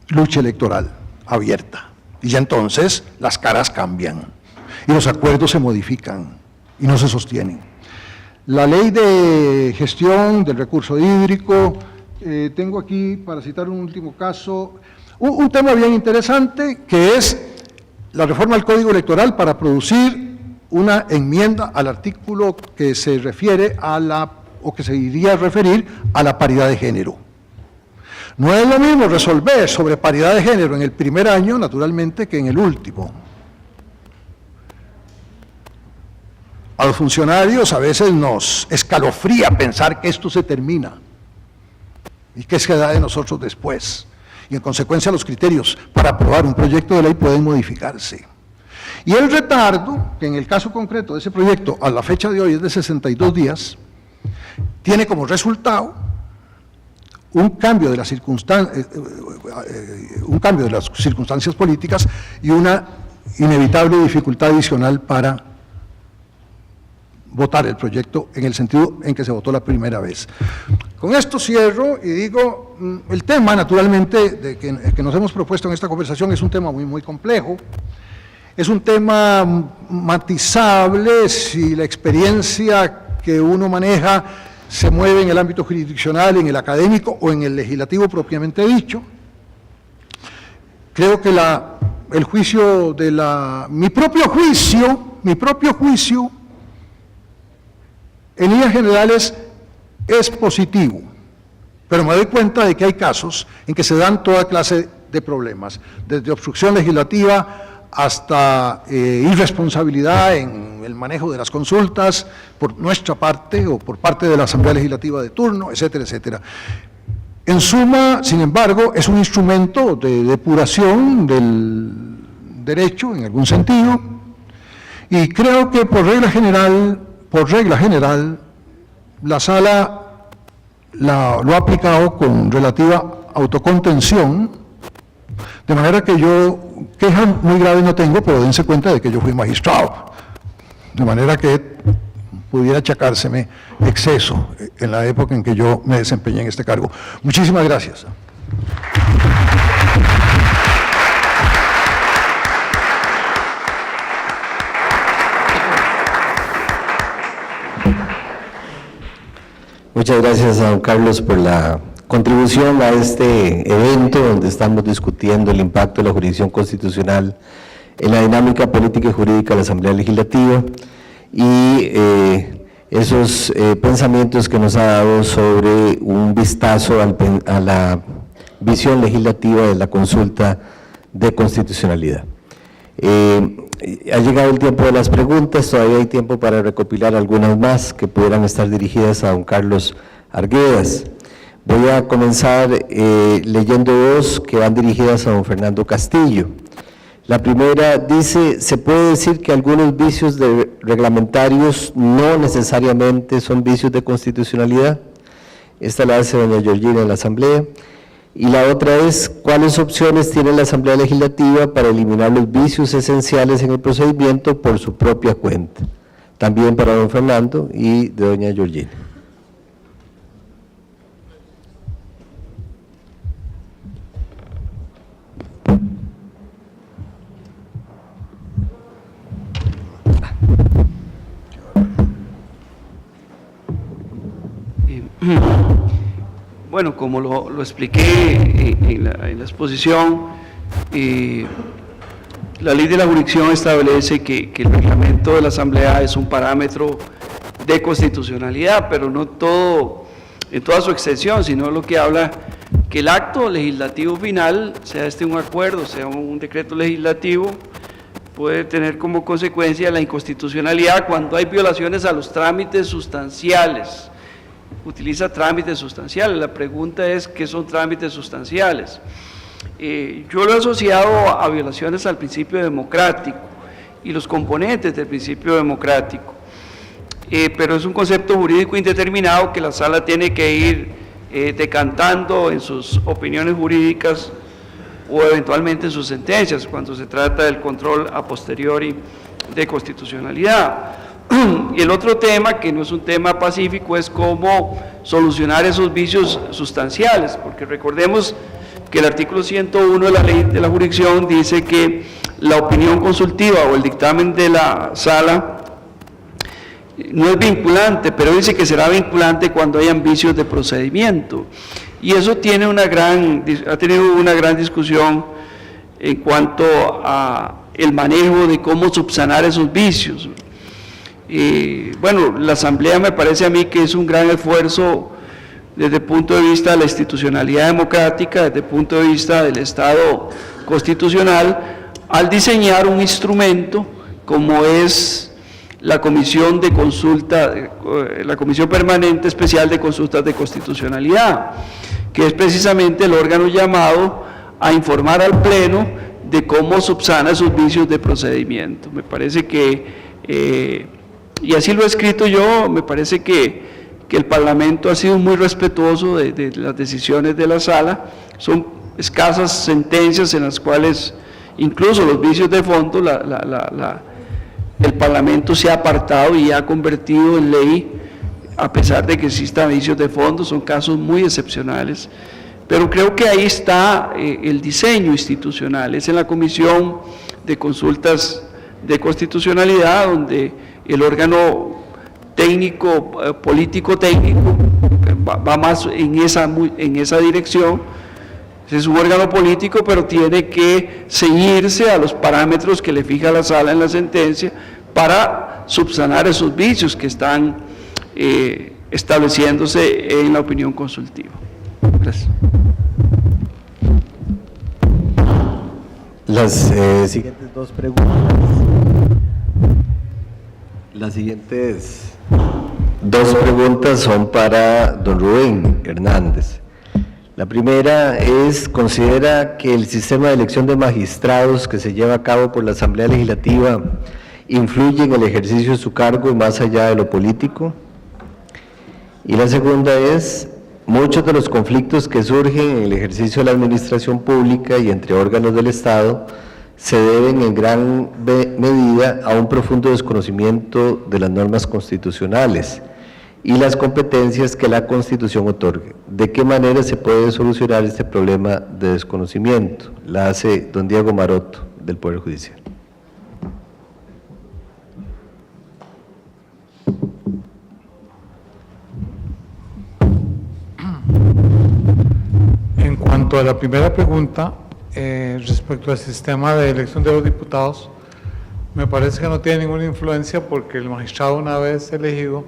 lucha electoral abierta. Y ya entonces las caras cambian, y los acuerdos se modifican, y no se sostienen. La ley de gestión del recurso hídrico, tengo aquí, para citar un último caso, un tema bien interesante, que es la reforma al Código Electoral para producir una enmienda al artículo que se refiere o que se iría a referir a la paridad de género. No es lo mismo resolver sobre paridad de género en el primer año, naturalmente, que en el último. A los funcionarios a veces nos escalofría pensar que esto se termina. y qué se da de nosotros después. Y en consecuencia los criterios para aprobar un proyecto de ley pueden modificarse. Y el retardo, que en el caso concreto de ese proyecto a la fecha de hoy es de 62 días, tiene como resultado un cambio de las circunstancias políticas y una inevitable dificultad adicional para votar el proyecto en el sentido en que se votó la primera vez. Con esto cierro y digo, el tema naturalmente que nos hemos propuesto en esta conversación es un tema muy complejo, es un tema matizable si la experiencia que uno maneja se mueve en el ámbito jurisdiccional, en el académico o en el legislativo propiamente dicho. Creo que el juicio de mi propio juicio, en líneas generales, es positivo, pero me doy cuenta de que hay casos en que se dan toda clase de problemas, desde obstrucción legislativa hasta irresponsabilidad en el manejo de las consultas por nuestra parte o por parte de la Asamblea Legislativa de turno, etcétera, etcétera. En suma, sin embargo, es un instrumento de depuración del derecho, en algún sentido, y creo que por regla general, la Sala lo ha aplicado con relativa autocontención, de manera que yo queja muy grave no tengo, pero dense cuenta de que yo fui magistrado, de manera que pudiera achacárseme exceso en la época en que yo me desempeñé en este cargo. Muchísimas gracias. Muchas gracias a don Carlos por la contribución a este evento donde estamos discutiendo el impacto de la jurisdicción constitucional en la dinámica política y jurídica de la Asamblea Legislativa y esos pensamientos que nos ha dado sobre un vistazo a la visión legislativa de la consulta de constitucionalidad. Ha llegado el tiempo de las preguntas, todavía hay tiempo para recopilar algunas más que pudieran estar dirigidas a don Carlos Arguedas. Voy a comenzar leyendo dos que van dirigidas a don Fernando Castillo. La primera dice, ¿se puede decir que algunos vicios reglamentarios no necesariamente son vicios de constitucionalidad? Esta la hace doña Georgina en la Asamblea. Y la otra es, ¿cuáles opciones tiene la Asamblea Legislativa para eliminar los vicios esenciales en el procedimiento por su propia cuenta? También para don Fernando y de doña Georgina. Bueno, como lo expliqué en la exposición, la ley de la jurisdicción establece que el reglamento de la Asamblea es un parámetro de constitucionalidad, pero no todo, en toda su extensión, sino lo que habla que el acto legislativo final, sea este un acuerdo, sea un decreto legislativo, puede tener como consecuencia la inconstitucionalidad cuando hay violaciones a los trámites sustanciales. Utiliza trámites sustanciales. La pregunta es, ¿qué son trámites sustanciales? Yo lo he asociado a violaciones al principio democrático y los componentes del principio democrático, pero es un concepto jurídico indeterminado que la Sala tiene que ir decantando en sus opiniones jurídicas o eventualmente en sus sentencias, cuando se trata del control a posteriori de constitucionalidad. Y el otro tema, que no es un tema pacífico, es cómo solucionar esos vicios sustanciales, porque recordemos que el artículo 101 de la ley de la jurisdicción dice que la opinión consultiva o el dictamen de la Sala no es vinculante, pero dice que será vinculante cuando hayan vicios de procedimiento, y eso ha tenido una gran discusión en cuanto a el manejo de cómo subsanar esos vicios. Bueno, la Asamblea me parece a mí que es un gran esfuerzo desde el punto de vista de la institucionalidad democrática, desde el punto de vista del Estado constitucional, al diseñar un instrumento como es la Comisión de Consulta, la Comisión Permanente Especial de Consultas de Constitucionalidad, que es precisamente el órgano llamado a informar al Pleno de cómo subsana sus vicios de procedimiento. Me parece que, y así lo he escrito yo, me parece que el Parlamento ha sido muy respetuoso de las decisiones de la Sala. Son escasas sentencias en las cuales incluso los vicios de fondo el Parlamento se ha apartado y ha convertido en ley, a pesar de que existan vicios de fondo. Son casos muy excepcionales, pero creo que ahí está el diseño institucional. Es en la Comisión de Consultas de Constitucionalidad donde el órgano técnico, político-técnico, va más en esa dirección. Es un órgano político, pero tiene que ceñirse a los parámetros que le fija la Sala en la sentencia para subsanar esos vicios que están estableciéndose en la opinión consultiva. Gracias. Las siguientes dos preguntas. Las siguientes dos preguntas son para don Rubén Hernández. La primera es: ¿considera que el sistema de elección de magistrados que se lleva a cabo por la Asamblea Legislativa influye en el ejercicio de su cargo y más allá de lo político? Y la segunda es: muchos de los conflictos que surgen en el ejercicio de la administración pública y entre órganos del Estado se deben en gran medida a un profundo desconocimiento de las normas constitucionales y las competencias que la Constitución otorga. ¿De qué manera se puede solucionar este problema de desconocimiento? La hace don Diego Maroto, del Poder Judicial. En cuanto a la primera pregunta, respecto al sistema de elección de los diputados, me parece que no tiene ninguna influencia porque el magistrado, una vez elegido,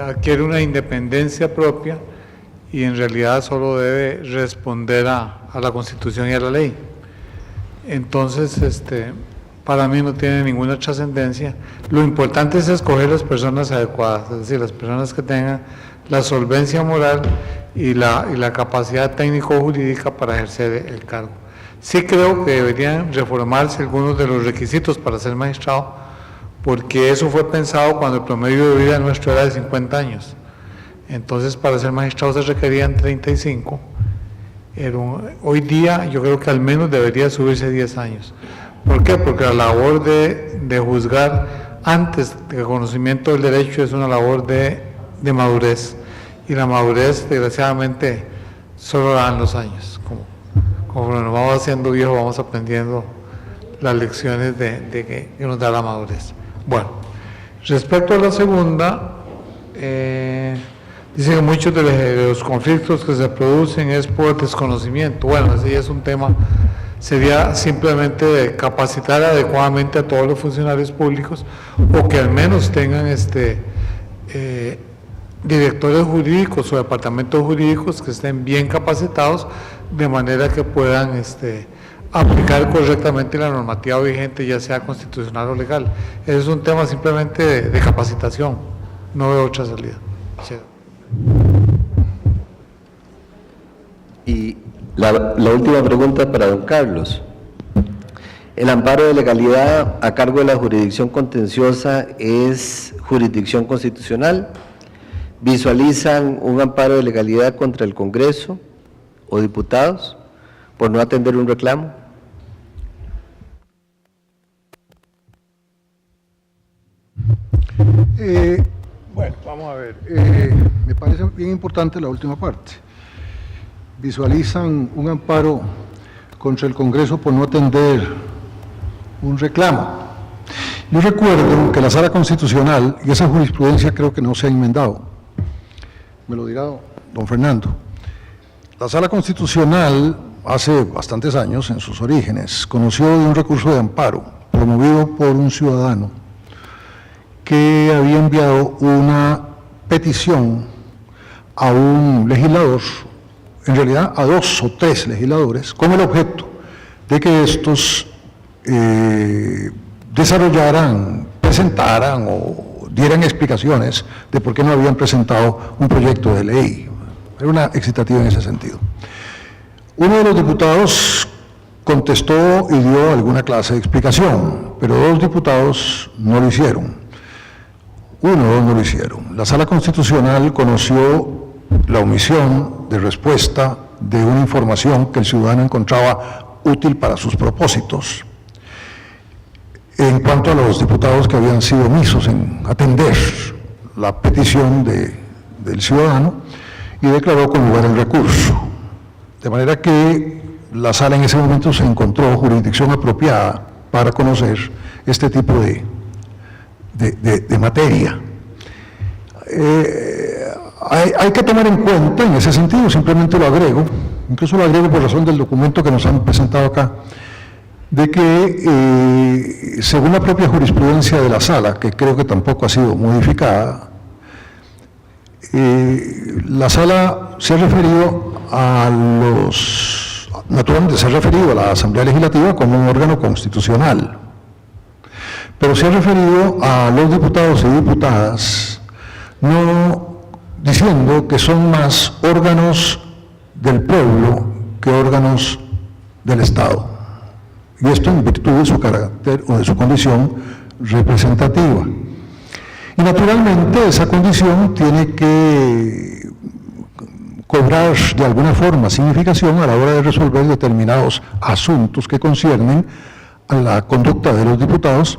adquiere una independencia propia y en realidad solo debe responder a la Constitución y a la ley. Entonces, para mí no tiene ninguna trascendencia. Lo importante es escoger las personas adecuadas, es decir, las personas que tengan la solvencia moral y la capacidad técnico-jurídica para ejercer el cargo. Sí creo que deberían reformarse algunos de los requisitos para ser magistrado, porque eso fue pensado cuando el promedio de vida nuestro era de 50 años. Entonces, para ser magistrado se requerían 35. Hoy día yo creo que al menos debería subirse 10 años. ¿Por qué? Porque la labor de juzgar antes del conocimiento del derecho es una labor de madurez. Y la madurez, desgraciadamente, solo la dan los años. Como nos vamos haciendo viejos, vamos aprendiendo las lecciones que nos da la madurez. Bueno, respecto a la segunda, dice que muchos de los conflictos que se producen es por desconocimiento. Bueno, ese ya es un tema, sería simplemente de capacitar adecuadamente a todos los funcionarios públicos, o que al menos tengan directores jurídicos o departamentos jurídicos que estén bien capacitados, de manera que puedan aplicar correctamente la normativa vigente, ya sea constitucional o legal. Ese es un tema simplemente de capacitación, no veo otra salida. Sí. Y la última pregunta para don Carlos. ¿El amparo de legalidad a cargo de la jurisdicción contenciosa es jurisdicción constitucional? ¿Visualizan un amparo de legalidad contra el Congreso o diputados por no atender un reclamo? Bueno, vamos a ver. Me parece bien importante la última parte. Visualizan un amparo contra el Congreso por no atender un reclamo. Yo recuerdo que la Sala Constitucional, y esa jurisprudencia creo que no se ha enmendado, me lo dirá don Fernando, la Sala Constitucional hace bastantes años, en sus orígenes, conoció de un recurso de amparo promovido por un ciudadano que había enviado una petición a un legislador, en realidad a 2 o 3 legisladores, con el objeto de que estos desarrollaran, presentaran o dieran explicaciones de por qué no habían presentado un proyecto de ley, Era una excitativa en ese sentido. Uno de los diputados contestó y dio alguna clase de explicación, pero 2 diputados no lo hicieron. 1 o 2 no lo hicieron. La Sala Constitucional conoció la omisión de respuesta de una información que el ciudadano encontraba útil para sus propósitos. En cuanto a los diputados que habían sido omisos en atender la petición del ciudadano, y declaró con lugar el recurso. De manera que la sala en ese momento se encontró jurisdicción apropiada para conocer este tipo de materia. Hay que tomar en cuenta, en ese sentido, simplemente lo agrego, incluso lo agrego por razón del documento que nos han presentado acá, de que según la propia jurisprudencia de la sala, que creo que tampoco ha sido modificada, la sala se ha referido naturalmente se ha referido a la Asamblea Legislativa como un órgano constitucional, pero se ha referido a los diputados y diputadas no diciendo que son más órganos del pueblo que órganos del Estado, y esto en virtud de su carácter o de su condición representativa. Y naturalmente esa condición tiene que cobrar de alguna forma significación a la hora de resolver determinados asuntos que conciernen a la conducta de los diputados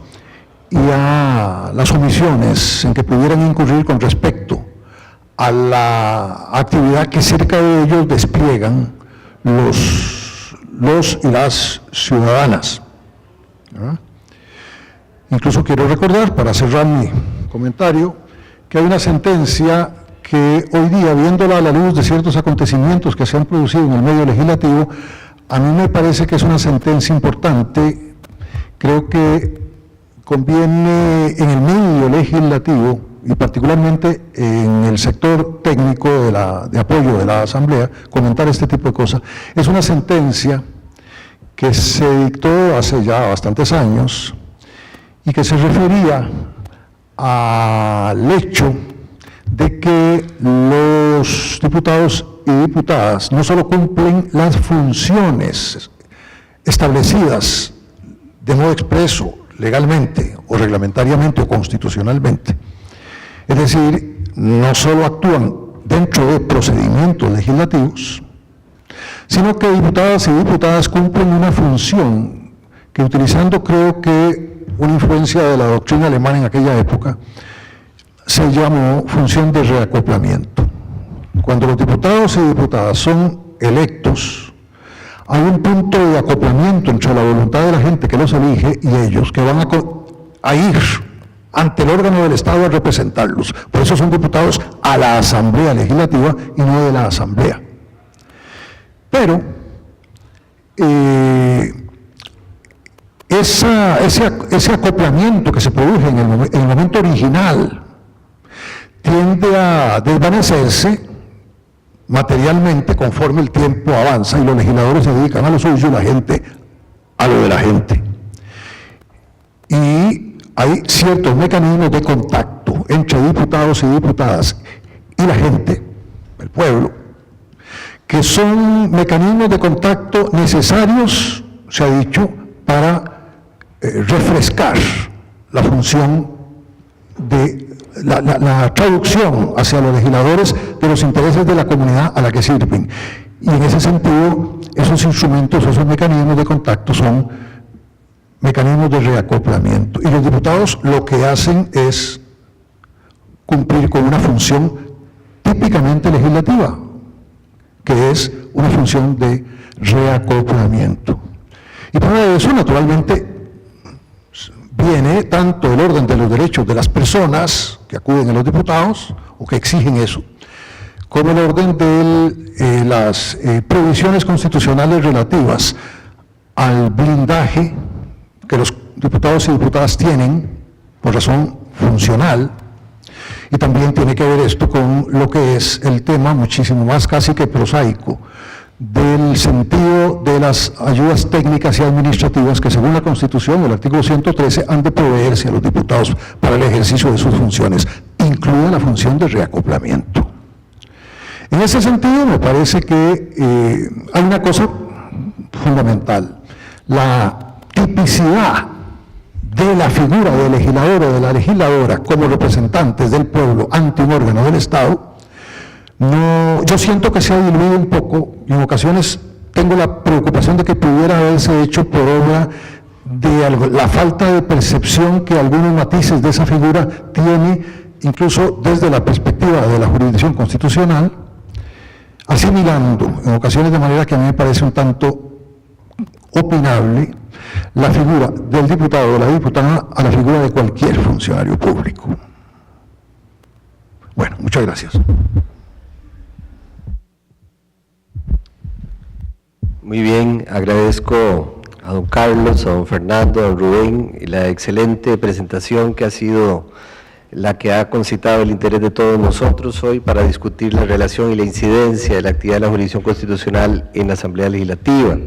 y a las omisiones en que pudieran incurrir con respecto a la actividad que cerca de ellos despliegan los y las ciudadanas. ¿Ah? Incluso quiero recordar, para cerrar mi comentario, que hay una sentencia que hoy día, viéndola a la luz de ciertos acontecimientos que se han producido en el medio legislativo, a mí me parece que es una sentencia importante. Creo que conviene en el medio legislativo y particularmente en el sector técnico de apoyo de la Asamblea, comentar este tipo de cosas. Es una sentencia que se dictó hace ya bastantes años y que se refería al hecho de que los diputados y diputadas no solo cumplen las funciones establecidas de modo expreso, legalmente o reglamentariamente o constitucionalmente, es decir, no solo actúan dentro de procedimientos legislativos, sino que diputadas y diputadas cumplen una función que, utilizando creo que una influencia de la doctrina alemana en aquella época, se llamó función de reacoplamiento. Cuando los diputados y diputadas son electos, hay un punto de acoplamiento entre la voluntad de la gente que los elige y ellos, que van a ir ante el órgano del Estado a representarlos. Por eso son diputados a la Asamblea Legislativa y no de la Asamblea. Pero ese acoplamiento que se produce en el momento original tiende a desvanecerse materialmente conforme el tiempo avanza y los legisladores se dedican a lo suyo y la gente a lo de la gente. Y hay ciertos mecanismos de contacto entre diputados y diputadas y la gente, el pueblo, que son mecanismos de contacto necesarios, se ha dicho, para refrescar la función de la traducción hacia los legisladores de los intereses de la comunidad a la que sirven. Y en ese sentido, esos instrumentos, esos mecanismos de contacto son mecanismos de reacoplamiento. Y los diputados lo que hacen es cumplir con una función típicamente legislativa, que es una función de reacoplamiento. Y para eso, naturalmente, viene tanto el orden de los derechos de las personas que acuden a los diputados o que exigen eso, como el orden de las provisiones constitucionales relativas al blindaje que los diputados y diputadas tienen por razón funcional, y también tiene que ver esto con lo que es el tema muchísimo más casi que prosaico del sentido de las ayudas técnicas y administrativas que, según la Constitución, el artículo 113, han de proveerse a los diputados para el ejercicio de sus funciones, incluida la función de reacoplamiento. En ese sentido, me parece que hay una cosa fundamental, la tipicidad de la figura del legislador o de la legisladora como representantes del pueblo ante un órgano del Estado. No, yo siento que se ha diluido un poco, y en ocasiones tengo la preocupación de que pudiera haberse hecho por obra de la falta de percepción que algunos matices de esa figura tiene, incluso desde la perspectiva de la jurisdicción constitucional, asimilando en ocasiones de manera que a mí me parece un tanto opinable la figura del diputado o de la diputada a la figura de cualquier funcionario público. Bueno, muchas gracias. Muy bien, agradezco a don Carlos, a don Fernando, a don Rubén, y la excelente presentación que ha sido la que ha concitado el interés de todos nosotros hoy para discutir la relación y la incidencia de la actividad de la jurisdicción constitucional en la Asamblea Legislativa.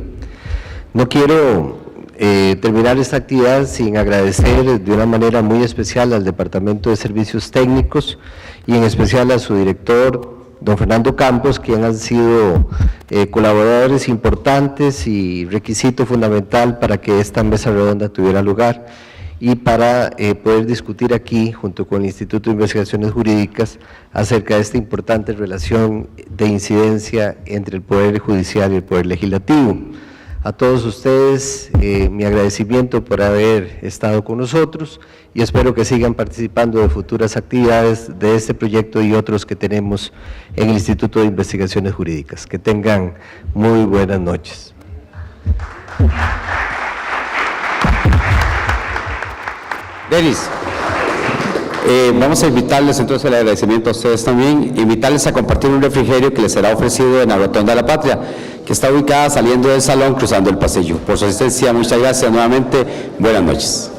No quiero terminar esta actividad sin agradecer de una manera muy especial al Departamento de Servicios Técnicos y en especial a su director, don Fernando Campos, quien han sido colaboradores importantes y requisito fundamental para que esta mesa redonda tuviera lugar y para poder discutir aquí, junto con el Instituto de Investigaciones Jurídicas, acerca de esta importante relación de incidencia entre el Poder Judicial y el Poder Legislativo. A todos ustedes, mi agradecimiento por haber estado con nosotros y espero que sigan participando de futuras actividades de este proyecto y otros que tenemos en el Instituto de Investigaciones Jurídicas. Que tengan muy buenas noches. Denis, vamos a invitarles entonces el agradecimiento a ustedes también, invitarles a compartir un refrigerio que les será ofrecido en la Rotonda de la Patria, que está ubicada saliendo del salón cruzando el pasillo. Por su asistencia, muchas gracias nuevamente, buenas noches.